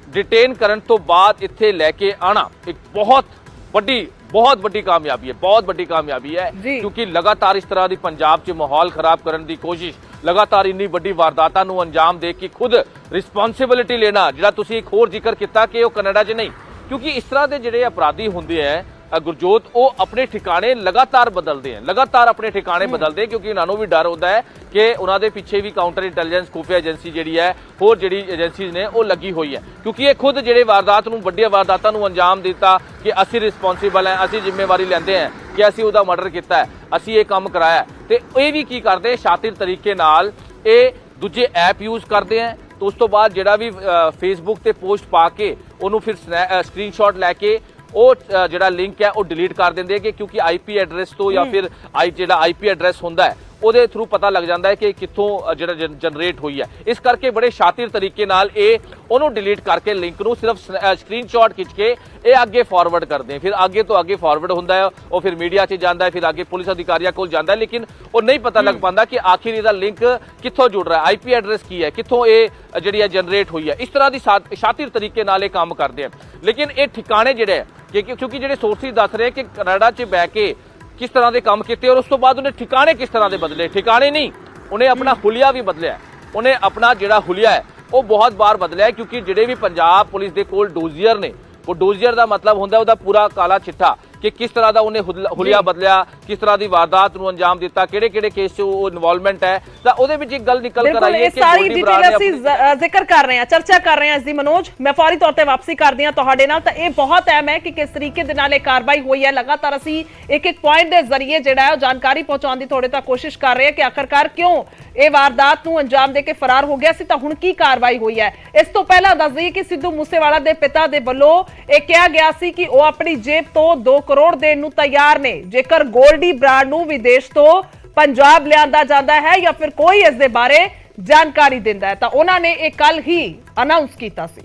डिटेन करन तो बाद इत्थे लेके आना एक बहुत बड़ी कामयाबी है, बहुत बड़ी कामयाबी है, क्योंकि लगातार इस तरह की पंजाब च माहौल खराब करने की कोशिश, लगातार इन्नी बड़ी वारदातां नूं अंजाम दे के खुद रिस्पॉन्सिबिलिटी लेना, जिहड़ा तुसीं एक होर जिक्र किया कि वो कनाडा च नहीं, क्योंकि इस तरह के जिहड़े अपराधी हुंदे हैं गुरजोत, वो अपने ठिकाने लगातार बदलते हैं, लगातार अपने ठिकाने बदलते हैं, क्योंकि उन्होंने भी डर होता है कि उन्होंने पीछे भी काउंटर इंटैलीजेंस खुफिया एजेंसी जी है होर जी एजेंसीज ने वो लगी हुई है, क्योंकि ये खुद जो वारदात वड्डिया वारदातां नूं अंजाम दिता कि असी रिस्पॉन्सिबल हैं, असी जिम्मेवारी लेंदे हैं कि असी उहदा मर्डर किया है, असी ये काम कराया। तो ये भी की करते शातिर तरीके नाल ये दूजे ऐप यूज़ करते हैं, तो उस तो बाद जिहड़ा भी फेसबुक ते पोस्ट पा के उन्होंने फिर स्क्रीनशॉट लैके ਉਹ ਜਿਹੜਾ ਲਿੰਕ ਹੈ ਉਹ ਡਿਲੀਟ ਕਰ ਦਿੰਦੇ ਕਿ ਕਿਉਂਕਿ IP ਐਡਰੈਸ ਤੋਂ ਜਾਂ ਫਿਰ ਜਿਹੜਾ IP ਐਡਰੈਸ ਹੁੰਦਾ ਹੈ ਉਹਦੇ ਥਰੂ ਪਤਾ ਲੱਗ ਜਾਂਦਾ ਹੈ ਕਿ ਕਿੱਥੋਂ ਜਿਹੜਾ ਜਨਰੇਟ ਹੋਈ ਹੈ। ਇਸ ਕਰਕੇ ਬੜੇ ਸ਼ਾਤਿਰ ਤਰੀਕੇ ਨਾਲ ਇਹ ਉਹਨੂੰ ਡਿਲੀਟ ਕਰਕੇ ਲਿੰਕ ਨੂੰ ਸਿਰਫ ਸਕਰੀਨਸ਼ਾਟ ਖਿੱਚ ਕੇ ਇਹ ਅੱਗੇ ਫਾਰਵਰਡ ਕਰਦੇ, ਫਿਰ ਅੱਗੇ ਤੋਂ ਅੱਗੇ ਫਾਰਵਰਡ ਹੁੰਦਾ ਹੈ, ਉਹ ਫਿਰ ਮੀਡੀਆ 'ਚ ਜਾਂਦਾ ਹੈ, ਫਿਰ ਅੱਗੇ ਪੁਲਿਸ ਅਧਿਕਾਰੀਆਂ ਕੋਲ ਜਾਂਦਾ ਹੈ, ਲੇਕਿਨ ਉਹ ਨਹੀਂ ਪਤਾ ਲੱਗ ਪਾਉਂਦਾ ਕਿ ਆਖਿਰ ਇਹਦਾ ਲਿੰਕ ਕਿੱਥੋਂ ਜੁੜ ਰਿਹਾ ਹੈ, IP ਐਡਰੈਸ ਕੀ ਹੈ, ਕਿੱਥੋਂ ਇਹ ਜਿਹੜੀ ਹੈ ਜਨਰੇਟ ਹੋਈ ਹੈ। ਇਸ ਤਰ੍ਹਾਂ ਦੀ ਸ਼ਾਤਿਰ ਤਰੀਕੇ ਨਾਲ ਇਹ ਕੰਮ ਕਰਦੇ ਹਨ। ਲੇਕਿਨ ਇਹ ਠਿਕਾਣੇ ਜਿਹੜੇ क्योंकि ਜਿਹੜੇ ਸੋਰਸਿਸ ਦੱਸ ਰਹੇ ਕਿ ਕੈਨੇਡਾ 'ਚ ਬਹਿ ਕੇ ਕਿਸ ਤਰ੍ਹਾਂ ਦੇ ਕੰਮ ਕੀਤੇ ਔਰ ਉਸ ਤੋਂ ਬਾਅਦ ਉਹਨੇ ਠਿਕਾਣੇ ਕਿਸ ਤਰ੍ਹਾਂ ਦੇ ਬਦਲੇ, ਠਿਕਾਣੇ ਨਹੀਂ, ਉਹਨੇ ਆਪਣਾ ਹੁਲੀਆ ਵੀ ਬਦਲਿਆ, ਉਹਨੇ ਆਪਣਾ ਜਿਹੜਾ ਹੁਲੀਆ ਹੈ ਉਹ ਬਹੁਤ ਵਾਰ ਬਦਲਿਆ, ਕਿਉਂਕਿ ਜਿਹੜੇ ਵੀ ਪੰਜਾਬ ਪੁਲਿਸ ਦੇ ਕੋਲ ਡੋਜ਼ੀਅਰ ਨੇ, ਉਹ ਡੋਜ਼ੀਅਰ ਦਾ ਮਤਲਬ ਹੁੰਦਾ ਉਹਦਾ ਪੂਰਾ ਕਾਲਾ ਚਿੱਠਾ ਕਿ ਕਿਸ ਤਰ੍ਹਾਂ ਦਾ ਉਹਨੇ ਹੁਲੀਆ ਬਦਲਿਆ, ਕਿਸ ਤਰ੍ਹਾਂ ਦੀ ਵਾਰਦਾਤ ਨੂੰ ਅੰਜਾਮ ਦਿੱਤਾ, ਕਿਹੜੇ ਕੇਸ 'ਚ ਉਹ ਇਨਵੋਲਵਮੈਂਟ ਹੈ, ਤਾਂ ਉਹਦੇ ਵਿੱਚ ਇੱਕ ਗੱਲ ਨਿਕਲ ਕਰ ਆਈ ਹੈ ਕਿ ਸਾਰੀ ਡਿਟੇਲ ਅਸੀਂ ਜ਼ਿਕਰ ਕਰ ਰਹੇ ਹਾਂ, ਚਰਚਾ ਕਰ ਰਹੇ ਹਾਂ ਇਸ ਦੀ। ਮਨੋਜ, ਮੈਂ ਫੌਰੀ ਤੌਰ ਤੇ ਵਾਪਸੀ ਕਰਦੀ ਹਾਂ ਤੁਹਾਡੇ ਨਾਲ। ਤਾਂ ਇਹ ਬਹੁਤ ਅਹਿਮ ਹੈ ਕਿ ਕਿਸ ਤਰੀਕੇ ਦੇ ਨਾਲ ਇਹ ਕਾਰਵਾਈ ਹੋਈ ਹੈ। ਲਗਾਤਾਰ ਅਸੀਂ ਇੱਕ ਪੁਆਇੰਟ ਦੇ ਜ਼ਰੀਏ ਜਿਹੜਾ ਹੈ ਉਹ ਜਾਣਕਾਰੀ ਪਹੁੰਚਾਉਣ ਦੀ ਤੁਹਾਡੇ ਤੱਕ ਕੋਸ਼ਿਸ਼ ਕਰ ਰਹੇ ਹਾਂ ਕਿ ਆਖਰਕਾਰ ਕਿਉਂ ਇਹ ਵਾਰਦਾਤ ਨੂੰ ਅੰਜਾਮ ਦੇ ਕੇ ਫਰਾਰ ਹੋ ਗਿਆ ਸੀ, ਤਾਂ ਹੁਣ ਕੀ ਕਾਰਵਾਈ ਹੋਈ ਹੈ। ਇਸ ਤੋਂ ਪਹਿਲਾਂ ਦੱਸ ਦਈਏ ਕਿ ਸਿੱਧੂ ਮੂਸੇਵਾਲਾ ਦੇ ਪਿਤਾ ਦੇ ਵੱਲੋਂ ਇਹ ਕਿਹਾ ਗਿਆ ਸੀ ਕਿ ਉਹ ਆਪਣੀ ਜੇਬ ਤੋਂ 2 ਕਰੋੜ ਦੇਣ ਨੂੰ ਤਿਆਰ ਨੇ ਜੇਕਰ ਗੋਲਡੀ ਬਰਾੜ ਨੂੰ ਵਿਦੇਸ਼ ਤੋਂ ਪੰਜਾਬ ਲਿਆਂਦਾ ਜਾਂਦਾ ਹੈ ਜਾਂ ਫਿਰ ਕੋਈ ਇਸ ਦੇ ਬਾਰੇ ਜਾਣਕਾਰੀ ਦਿੰਦਾ ਹੈ। ਤਾਂ ਉਹਨਾਂ ਨੇ ਇਹ ਕੱਲ ਹੀ ਅਨਾਉਂਸ ਕੀਤਾ ਸੀ।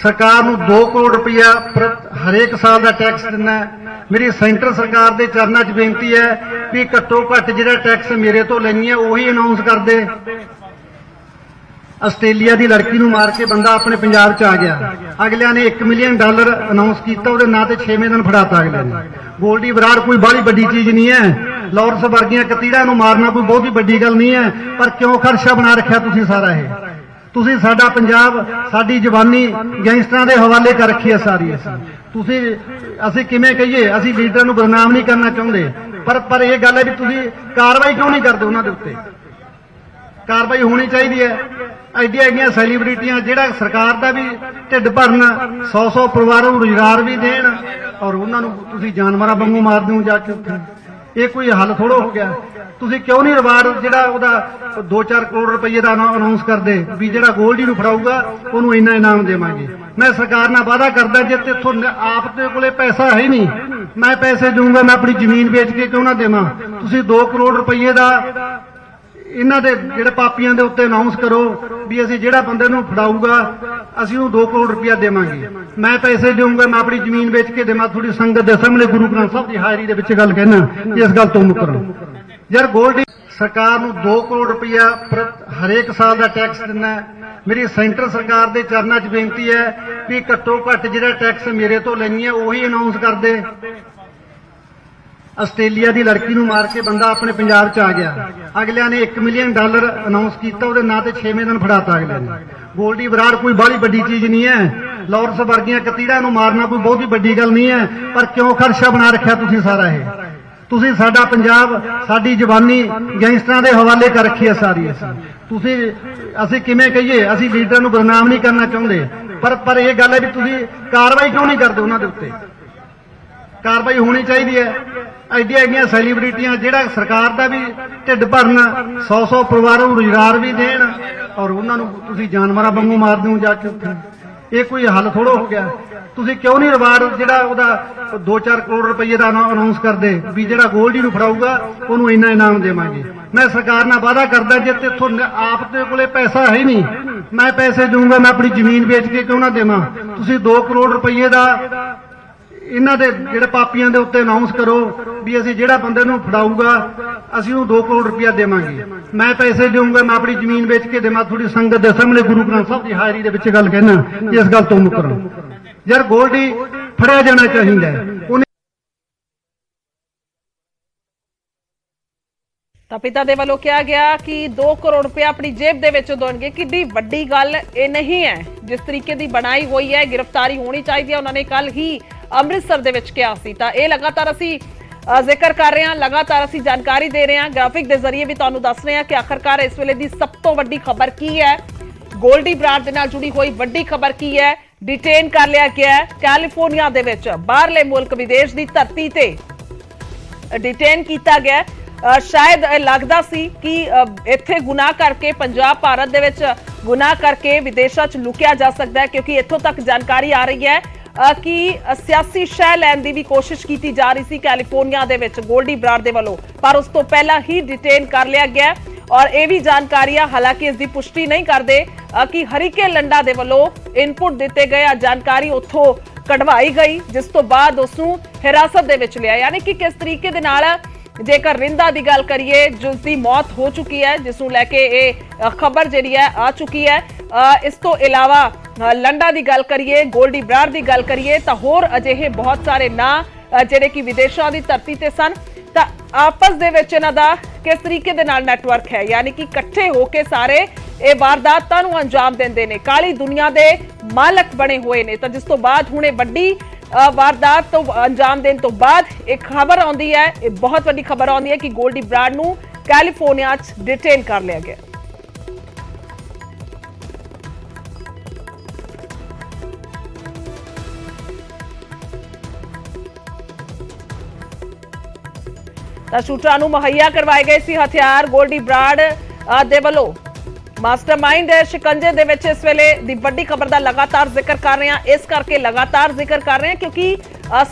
ਸਰਕਾਰ ਨੂੰ 2 ਕਰੋੜ ਰੁਪਇਆ ਹਰੇਕ ਸਾਲ ਦਾ ਟੈਕਸ ਦਿੰਦਾ। ਮੇਰੀ ਸੈਂਟਰ ਸਰਕਾਰ ਦੇ ਚਰਨਾਂ 'ਚ ਬੇਨਤੀ ਹੈ ਵੀ ਘੱਟੋ ਘੱਟ ਜਿਹੜਾ ਟੈਕਸ ਮੇਰੇ ਤੋਂ ਲੈਣੀ ਹੈ ਉਹੀ ਅਨਾਉਂਸ ਕਰ ਦੇ। ਆਸਟ੍ਰੇਲੀਆ ਦੀ ਲੜਕੀ ਨੂੰ ਮਾਰ ਕੇ ਬੰਦਾ ਆਪਣੇ ਪੰਜਾਬ 'ਚ ਆ ਗਿਆ, ਅਗਲਿਆਂ ਨੇ $1 ਮਿਲੀਅਨ ਅਨਾਉਂਸ ਕੀਤਾ, ਉਹਦੇ ਨਾਂ ਤੇ 6ਵੇਂ ਦਿਨ ਫੜਾਤਾ ਅਗਲੇ ਨੇ। ਗੋਲਡੀ ਬਰਾੜ ਕੋਈ ਬਾਹਲੀ ਵੱਡੀ ਚੀਜ਼ ਨਹੀਂ ਹੈ, ਲਾਰੈਂਸ ਵਰਗੀਆਂ ਕਤੀੜਾਂ ਨੂੰ ਮਾਰਨਾ ਕੋਈ ਬਹੁਤੀ ਵੱਡੀ ਗੱਲ ਨਹੀਂ ਹੈ, ਪਰ ਕਿਉਂ ਖਰਚਾ ਬਣਾ ਰੱਖਿਆ ਤੁਸੀਂ ਸਾਰਾ ਇਹ? ਤੁਸੀਂ ਸਾਡਾ ਪੰਜਾਬ, ਸਾਡੀ ਜਵਾਨੀ ਗੈਂਗਸਟਰਾਂ ਦੇ ਹਵਾਲੇ ਕਰ ਰੱਖੀ ਹੈ ਸਾਰੀ। ਅਸੀਂ ਕਿਵੇਂ ਕਹੀਏ, ਅਸੀਂ ਲੀਡਰਾਂ ਨੂੰ ਬਦਨਾਮ ਨਹੀਂ ਕਰਨਾ ਚਾਹੁੰਦੇ, ਪਰ ਇਹ ਗੱਲ ਹੈ ਵੀ ਤੁਸੀਂ ਕਾਰਵਾਈ ਕਿਉਂ ਨਹੀਂ ਕਰਦੇ ਉਹਨਾਂ ਦੇ ਉੱਤੇ? ਕਾਰਵਾਈ ਹੋਣੀ ਚਾਹੀਦੀ ਹੈ। ਐਡੀਆਂ ਸੈਲੀਬ੍ਰਿਟੀਆਂ ਜਿਹੜਾ ਸਰਕਾਰ ਦਾ ਵੀ ਢਿੱਡ ਭਰਨ, 100 ਪਰਿਵਾਰਾਂ ਨੂੰ ਰੁਜ਼ਗਾਰ ਵੀ ਦੇਣ, ਔਰ ਉਹਨਾਂ ਨੂੰ ਤੁਸੀਂ ਜਾਨਵਰਾਂ ਵਾਂਗੂ ਮਾਰ ਦਿਓ ਜਾ ਕੇ ਉੱਥੇ। ਇਹ ਕੋਈ ਹੱਲ ਥੋੜ੍ਹਾ ਹੋ ਗਿਆ। ਤੁਸੀਂ ਕਿਉਂ ਨਹੀਂ ਰਿਵਾਰਡ ਜਿਹੜਾ ਉਹਦਾ 2-4 ਕਰੋੜ ਰੁਪਏ ਦਾ ਅਨਾਉਂਸ ਕਰਦੇ ਵੀ ਜਿਹੜਾ ਗੋਲਡੀ ਨੂੰ ਫੜਾਊਗਾ ਉਹਨੂੰ ਇੰਨਾ ਇਨਾਮ ਦੇਵਾਂਗੇ। ਮੈਂ ਸਰਕਾਰ ਨਾਲ ਵਾਅਦਾ ਕਰਦਾ ਜੇ ਤੇਥੋਂ ਆਪ ਦੇ ਕੋਲੇ ਪੈਸਾ ਹੈ ਨਹੀਂ, ਮੈਂ ਪੈਸੇ ਦਊਂਗਾ, ਮੈਂ ਆਪਣੀ ਜ਼ਮੀਨ ਵੇਚ ਕੇ ਕਿਉਂ ਨਾ ਦੇਵਾਂ। ਤੁਸੀਂ 2 ਕਰੋੜ ਰੁਪਏ ਦਾ ਇਹਨਾਂ ਦੇ ਜਿਹੜੇ ਪਾਪੀਆਂ ਦੇ ਉੱਤੇ ਅਨਾਉਂਸ ਕਰੋ ਵੀ ਅਸੀਂ ਜਿਹੜਾ ਬੰਦੇ ਨੂੰ ਫੜਾਊਗਾ ਅਸੀਂ ਉਹਨੂੰ 2 ਕਰੋੜ ਰੁਪਇਆ ਦੇਵਾਂਗੇ, ਮੈਂ ਪੈਸੇ ਦੇਵਾਂਗਾ, ਮੈਂ ਆਪਣੀ ਜ਼ਮੀਨ ਵੇਚ ਕੇ ਦੇਵਾਂ। ਥੋੜੀ ਸੰਗਤ ਦੇ ਸਾਹਮਣੇ ਗੁਰੂ ਗ੍ਰੰਥ ਸਾਹਿਬ ਦੀ ਹਾਜ਼ਰੀ ਦੇ ਵਿੱਚ ਗੱਲ ਕਹਿਣਾ, ਇਸ ਗੱਲ ਤੋਂ ਮੁਕਰਾਂ। ਯਾਰ ਗੋਲਡੀ ਸਰਕਾਰ ਨੂੰ 2 ਕਰੋੜ ਰੁਪਇਆ ਹਰੇਕ ਸਾਲ ਦਾ ਟੈਕਸ ਦਿੰਦਾ। ਮੇਰੀ ਸੈਂਟਰ ਸਰਕਾਰ ਦੇ ਚਰਨਾਂ 'ਚ ਬੇਨਤੀ ਹੈ ਵੀ ਘੱਟੋ ਘੱਟ ਜਿਹੜਾ ਟੈਕਸ ਮੇਰੇ ਤੋਂ ਲੈਣੀ ਹੈ ਉਹੀ ਅਨਾਉਂਸ ਕਰ ਦੇ। ਆਸਟ੍ਰੇਲੀਆ ਦੀ ਲੜਕੀ ਨੂੰ ਮਾਰ ਕੇ ਬੰਦਾ ਆਪਣੇ ਪੰਜਾਬ 'ਚ ਆ ਗਿਆ, ਅਗਲਿਆਂ ਨੇ $1 ਮਿਲੀਅਨ ਅਨਾਉਂਸ ਕੀਤਾ, ਉਹਦੇ ਨਾਂ ਤੇ 6ਵੇਂ ਦਿਨ ਫੜਾਤਾ ਅਗਲੇ ਨੇ। ਗੋਲਡੀ ਬਰਾੜ ਕੋਈ ਬਾਹਲੀ ਵੱਡੀ ਚੀਜ਼ ਨਹੀਂ ਹੈ, ਲਾਰੈਂਸ ਵਰਗੀਆਂ ਕਤੀੜਾਂ ਨੂੰ ਮਾਰਨਾ ਕੋਈ ਬਹੁਤੀ ਵੱਡੀ ਗੱਲ ਨਹੀਂ ਹੈ, ਪਰ ਕਿਉਂ ਖਰਚਾ ਬਣਾ ਰੱਖਿਆ ਤੁਸੀਂ ਸਾਰਾ ਇਹ? ਤੁਸੀਂ ਸਾਡਾ ਪੰਜਾਬ, ਸਾਡੀ ਜਵਾਨੀ ਗੈਂਗਸਟਰਾਂ ਦੇ ਹਵਾਲੇ ਕਰ ਰੱਖੀ ਹੈ ਸਾਰੀ। ਅਸੀਂ ਕਿਵੇਂ ਕਹੀਏ, ਅਸੀਂ ਲੀਡਰਾਂ ਨੂੰ ਬਦਨਾਮ ਨਹੀਂ ਕਰਨਾ ਚਾਹੁੰਦੇ, ਪਰ ਇਹ ਗੱਲ ਹੈ ਵੀ ਤੁਸੀਂ ਕਾਰਵਾਈ ਕਿਉਂ ਨਹੀਂ ਕਰਦੇ ਉਹਨਾਂ ਦੇ ਉੱਤੇ? ਕਾਰਵਾਈ ਹੋਣੀ ਚਾਹੀਦੀ ਹੈ। ਐਡੀਆਂ ਸੈਲੀਬ੍ਰਿਟੀਆਂ ਜਿਹੜਾ ਸਰਕਾਰ ਦਾ ਵੀ ਢਿੱਡ ਭਰਨ, 100 ਪਰਿਵਾਰਾਂ ਨੂੰ ਰੁਜ਼ਗਾਰ ਵੀ ਦੇਣ, ਔਰ ਉਹਨਾਂ ਨੂੰ ਤੁਸੀਂ ਜਾਨਵਰਾਂ ਵਾਂਗੂ ਮਾਰ ਦਿਓ ਜਾ ਕੇ ਉੱਥੇ। ਇਹ ਕੋਈ ਹੱਲ ਥੋੜ੍ਹਾ ਹੋ ਗਿਆ। ਤੁਸੀਂ ਕਿਉਂ ਨਹੀਂ ਰਿਵਾਰਡ ਜਿਹੜਾ ਉਹਦਾ 2-4 ਕਰੋੜ ਰੁਪਏ ਦਾ ਅਨਾਉਂਸ ਕਰਦੇ ਵੀ ਜਿਹੜਾ ਗੋਲਡੀ ਨੂੰ ਫੜਾਊਗਾ ਉਹਨੂੰ ਇੰਨਾ ਇਨਾਮ ਦੇਵਾਂਗੇ। ਮੈਂ ਸਰਕਾਰ ਨਾਲ ਵਾਅਦਾ ਕਰਦਾ ਜੇ ਤੇਥੋਂ ਆਪ ਦੇ ਕੋਲੇ ਪੈਸਾ ਹੈ ਨਹੀਂ, ਮੈਂ ਪੈਸੇ ਦਊਂਗਾ, ਮੈਂ ਆਪਣੀ ਜ਼ਮੀਨ ਵੇਚ ਕੇ ਕਿਉਂ ਨਾ ਦੇਵਾਂ। ਤੁਸੀਂ 2 ਕਰੋੜ ਰੁਪਏ ਦਾ ਇਹਨਾਂ ਦੇ ਜਿਹੜੇ ਪਾਪੀਆਂ ਦੇ ਉੱਤੇ ਅਨਾਉਂਸ ਕਰੋ ਵੀ ਅਸੀਂ ਜਿਹੜਾ ਬੰਦੇ ਨੂੰ ਫੜਾਊਗਾ ਅਸੀਂ ਉਹਨੂੰ 2 ਕਰੋੜ ਰੁਪਇਆ ਦੇਵਾਂਗੇ, ਮੈਂ ਪੈਸੇ ਦੇਵਾਂਗਾ, ਮੈਂ ਆਪਣੀ ਜ਼ਮੀਨ ਵੇਚ ਕੇ ਦੇਵਾਂ। ਥੋੜੀ ਸੰਗਤ ਦੇ ਸਾਹਮਣੇ ਗੁਰੂ ਗ੍ਰੰਥ ਸਾਹਿਬ ਦੀ ਹਾਜ਼ਰੀ ਦੇ ਵਿੱਚ ਗੱਲ ਕਹਿਣਾ, ਇਸ ਗੱਲ ਤੋਂ ਮੁਕਰਾਂ। ਯਾਰ ਗੋਲਡੀ ਫੜਿਆ ਜਾਣਾ ਚਾਹੀਦਾ ਹੈ। ਤਾਂ ਪਿਤਾ ਦੇ ਵੱਲੋਂ ਕਿਹਾ ਗਿਆ ਕਿ 2 ਕਰੋੜ ਰੁਪਏ ਆਪਣੀ ਜੇਬ ਦੇ ਵਿੱਚ ਦੇਣਗੇ। ਕਿੱਡੀ ਵੱਡੀ ਗੱਲ ਇਹ ਨਹੀਂ ਹੈ। ਜਿਸ ਤਰੀਕੇ ਦੀ ਬਣਾਈ ਹੋਈ ਹੈ, ਗ੍ਰਿਫਤਾਰੀ ਹੋਣੀ ਚਾਹੀਦੀ ਹੈ, ਉਹਨਾਂ ਨੇ ਕੱਲ ਹੀ ਅੰਮ੍ਰਿਤਸਰ ਦੇ ਵਿੱਚ ਕਿਹਾ ਸੀ। ਤਾਂ ਇਹ ਲਗਾਤਾਰ ਅਸੀਂ ਜ਼ਿਕਰ ਕਰ ਰਹੇ ਹਾਂ, ਲਗਾਤਾਰ ਅਸੀਂ ਜਾਣਕਾਰੀ ਦੇ ਰਹੇ ਹਾਂ, ਗ੍ਰਾਫਿਕ ਦੇ ਜ਼ਰੀਏ ਵੀ ਤੁਹਾਨੂੰ ਦੱਸ ਰਹੇ ਹਾਂ ਕਿ ਆਖਰਕਾਰ ਇਸ ਵੇਲੇ ਦੀ ਸਭ ਤੋਂ ਵੱਡੀ ਖਬਰ ਕੀ ਹੈ, ਗੋਲਡੀ ਬਰਾੜ ਦੇ ਨਾਲ ਜੁੜੀ ਹੋਈ ਵੱਡੀ ਖਬਰ ਕੀ ਹੈ। ਡਿਟੇਨ ਕਰ ਲਿਆ ਗਿਆ ਹੈ ਕੈਲੀਫੋਰਨੀਆ ਦੇ ਵਿੱਚ, ਬਾਹਰਲੇ ਮੁਲਕ ਵਿਦੇਸ਼ ਦੀ ਧਰਤੀ ਤੇ ਡਿਟੇਨ ਕੀਤਾ ਗਿਆ। ਸ਼ਾਇਦ ਇਹ ਲੱਗਦਾ ਸੀ ਕਿ ਇੱਥੇ ਗੁਨਾਹ ਕਰਕੇ, ਪੰਜਾਬ ਭਾਰਤ ਦੇ ਵਿੱਚ ਗੁਨਾਹ ਕਰਕੇ ਵਿਦੇਸ਼ਾਂ 'ਚ ਲੁਕਿਆ ਜਾ ਸਕਦਾ ਹੈ, ਕਿਉਂਕਿ ਇੱਥੋਂ ਤੱਕ ਜਾਣਕਾਰੀ ਆ ਰਹੀ ਹੈ ਕਿ ਸਿਆਸੀ ਸ਼ਹਿ ਲੈਣ ਦੀ ਵੀ ਕੋਸ਼ਿਸ਼ ਕੀਤੀ ਜਾ ਰਹੀ ਸੀ ਕੈਲੀਫੋਰਨੀਆ ਦੇ ਵਿੱਚ ਗੋਲਡੀ ਬਰਾੜ ਦੇ ਵੱਲੋਂ, ਪਰ ਉਸ ਤੋਂ ਪਹਿਲਾਂ ਹੀ ਡਿਟੇਨ ਕਰ ਲਿਆ ਗਿਆ। ਔਰ ਇਹ ਵੀ ਜਾਣਕਾਰੀ ਆ, ਹਾਲਾਂਕਿ ਇਸ ਦੀ ਪੁਸ਼ਟੀ ਨਹੀਂ ਕਰਦੇ ਕਿ ਹਰੀਕੇ ਲੰਡਾ ਦੇ ਵੱਲੋਂ ਇਨਪੁਟ ਦਿੱਤੇ ਗਏ, ਜਾਣਕਾਰੀ ਉੱਥੋਂ ਕਢਵਾਈ ਗਈ, ਜਿਸ ਤੋਂ ਬਾਅਦ ਉਸ ਨੂੰ ਹਿਰਾਸਤ ਦੇ ਵਿੱਚ ਲਿਆ। ਯਾਨੀ ਕਿ ਕਿਸ ਤਰੀਕੇ ਦੇ ਨਾਲ, ਜੇਕਰ ਰਿੰਦਾ ਦੀ ਗੱਲ ਕਰੀਏ ਜਿਸ ਦੀ ਮੌਤ ਹੋ ਚੁੱਕੀ ਹੈ, ਜਿਸ ਨੂੰ ਲੈ ਕੇ ਇਹ ਖਬਰ ਜਿਹੜੀ ਹੈ ਆ ਚੁੱਕੀ ਹੈ, ਇਸ ਤੋਂ ਇਲਾਵਾ ਲੰਡਾ ਦੀ ਗੱਲ ਕਰੀਏ, ਗੋਲਡੀ ਬਰਾੜ ਦੀ ਗੱਲ ਕਰੀਏ, ਤਾਂ ਹੋਰ ਅਜਿਹੇ ਬਹੁਤ ਸਾਰੇ ਨਾਂ ਜਿਹੜੇ ਕਿ ਵਿਦੇਸ਼ਾਂ ਦੀ ਧਰਤੀ ਤੇ ਸਨ। ਤਾਂ ਆਪਸ ਦੇ ਵਿੱਚ ਇਹਨਾਂ ਦਾ ਕਿਸ ਤਰੀਕੇ ਦੇ ਨਾਲ ਨੈਟਵਰਕ ਹੈ, ਯਾਨੀ ਕਿ ਇਕੱਠੇ ਹੋ ਕੇ ਸਾਰੇ ਇਹ ਵਾਰਦਾਤਾਂ ਨੂੰ ਅੰਜਾਮ ਦਿੰਦੇ ਨੇ, ਕਾਲੀ ਦੁਨੀਆ ਦੇ ਮਾਲਕ ਬਣੇ ਹੋਏ ਨੇ। ਤਾਂ ਜਿਸ ਤੋਂ ਬਾਅਦ ਹੁਣ ਇਹ ਵੱਡੀ ਵਾਰਦਾਤ ਤੋਂ ਅੰਜਾਮ ਦੇਣ ਤੋਂ ਬਾਅਦ ਇੱਕ ਖਬਰ ਆਉਂਦੀ ਹੈ, ਇਹ ਬਹੁਤ ਵੱਡੀ ਖਬਰ ਆਉਂਦੀ ਹੈ ਕਿ ਗੋਲਡੀ ਬਰਾੜ ਨੂੰ ਕੈਲੀਫੋਰਨੀਆ 'ਚ ਡਿਟੇਨ ਕਰ ਲਿਆ ਗਿਆ। ਤਾਂ ਸ਼ੂਟਰਾਂ ਨੂੰ ਮੁਹੱਈਆ ਕਰਵਾਏ ਗਏ ਸੀ ਹਥਿਆਰ। ਗੋਲਡੀ ਬਰਾੜ ਦੇ ਵੱਲੋਂ ਮਾਸਟਰਮਾਈਂਡ ਸ਼ਿਕੰਜੇ ਦੇ ਵਿੱਚ ਇਸ ਵੇਲੇ ਦੀ ਵੱਡੀ ਖਬਰ ਦਾ ਲਗਾਤਾਰ ਜ਼ਿਕਰ ਕਰ ਰਹੇ ਹਾਂ। ਇਸ ਕਰਕੇ ਲਗਾਤਾਰ ਜ਼ਿਕਰ ਕਰ ਰਹੇ ਹਾਂ ਕਿਉਂਕਿ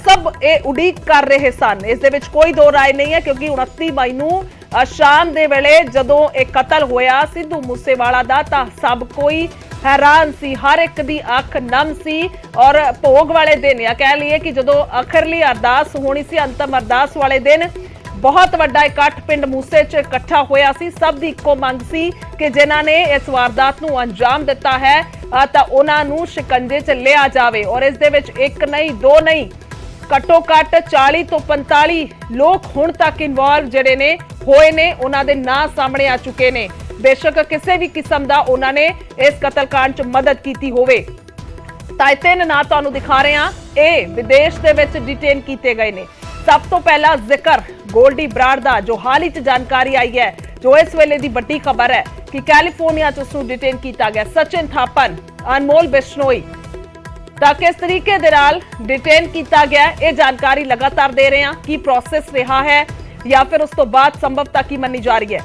ਸਭ ਇਹ ਉਡੀਕ ਕਰ ਰਹੇ ਸਨ। ਇਸ ਦੇ ਵਿੱਚ ਕੋਈ ਦੋ ਰਾਏ ਨਹੀਂ ਹੈ ਕਿਉਂਕਿ 29 ਮਈ ਨੂੰ ਸ਼ਾਮ ਦੇ ਵੇਲੇ ਜਦੋਂ ਇਹ ਕਤਲ ਹੋਇਆ ਸਿੱਧੂ ਮੂਸੇਵਾਲਾ ਦਾ, ਤਾਂ ਸਭ ਕੋਈ ਹੈਰਾਨ ਸੀ, ਹਰ ਇੱਕ ਦੀ ਅੱਖ ਨਮ ਸੀ। ਔਰ ਭੋਗ ਵਾਲੇ ਦਿਨ ਜਾਂ ਕਹਿ ਲਈਏ ਕਿ ਜਦੋਂ ਅਖਰਲੀ ਅਰਦਾਸ ਹੋਣੀ ਸੀ, ਅੰਤਮ ਅਰਦਾਸ ਵਾਲੇ ਦਿਨ ਬਹੁਤ ਵੱਡਾ ਇਕੱਠ ਪਿੰਡ ਮੂਸੇ 'ਚ ਇਕੱਠਾ ਹੋਇਆ ਸੀ। ਸਭ ਦੀ ਇੱਕੋ ਮੰਗ ਸੀ ਕਿ ਜਿਨ੍ਹਾਂ ਨੇ ਇਸ ਵਾਰਦਾਤ ਨੂੰ ਅੰਜਾਮ ਦਿੱਤਾ ਹੈ ਤਾਂ ਉਹਨਾਂ ਨੂੰ ਸ਼ਿਕੰਜੇ 'ਚ ਲਿਆ ਜਾਵੇ। ਔਰ ਇਸ ਦੇ ਵਿੱਚ ਇੱਕ ਨਹੀਂ, ਦੋ ਨਹੀਂ, ਘੱਟੋ ਘੱਟ 40 ਤੋਂ 45 ਲੋਕ ਹੁਣ ਤੱਕ ਇਨਵੋਲਵ ਜਿਹੜੇ ਨੇ ਹੋਏ ਨੇ, ਉਹਨਾਂ ਦੇ ਨਾਂ ਸਾਹਮਣੇ ਆ ਚੁੱਕੇ ਨੇ। ਬੇਸ਼ੱਕ ਕਿਸੇ ਵੀ ਕਿਸਮ ਦਾ ਉਹਨਾਂ ਨੇ ਇਸ ਕਤਲकांड 'ਚ ਮਦਦ ਕੀਤੀ ਹੋਵੇ। ਤਾਂ ਇਹ ਤਿੰਨ ਨਾਂ ਤੁਹਾਨੂੰ ਦਿਖਾ ਰਹੇ ਹਾਂ, ਇਹ ਵਿਦੇਸ਼ ਦੇ ਵਿੱਚ ਡਿਟੇਨ ਕੀਤੇ ਗਏ ਨੇ। ਸਭ ਤੋਂ ਪਹਿਲਾ ਜ਼ਿਕਰ ਗੋਲਡੀ ਬਰਾੜ ਦਾ, ਜੋ ਹਾਲ ਹੀ 'ਚ ਜਾਣਕਾਰੀ ਆਈ ਹੈ, ਜੋ ਇਸ ਵੇਲੇ ਦੀ ਵੱਡੀ ਖਬਰ ਹੈ ਕਿ ਕੈਲੀਫੋਰਨੀਆ 'ਚ ਉਸ ਨੂੰ ਡਿਟੇਨ ਕੀਤਾ ਗਿਆ। ਸਚਿਨ ਥਾਪਨ, ਅਨਮੋਲ ਬਿਸ਼ਨੋਈ, ਤਾਂ ਕਿਸ ਤਰੀਕੇ ਦੇ ਨਾਲ ਡਿਟੇਨ ਕੀਤਾ ਗਿਆ, ਇਹ ਜਾਣਕਾਰੀ ਲਗਾਤਾਰ ਦੇ ਰਹੇ ਹਾਂ। ਕੀ ਪ੍ਰੋਸੈਸ ਰਿਹਾ ਹੈ ਜਾਂ ਫਿਰ ਉਸ ਤੋਂ ਬਾਅਦ ਸੰਭਵਤਾ ਕੀ ਮੰਨੀ ਜਾ ਰਹੀ ਹੈ।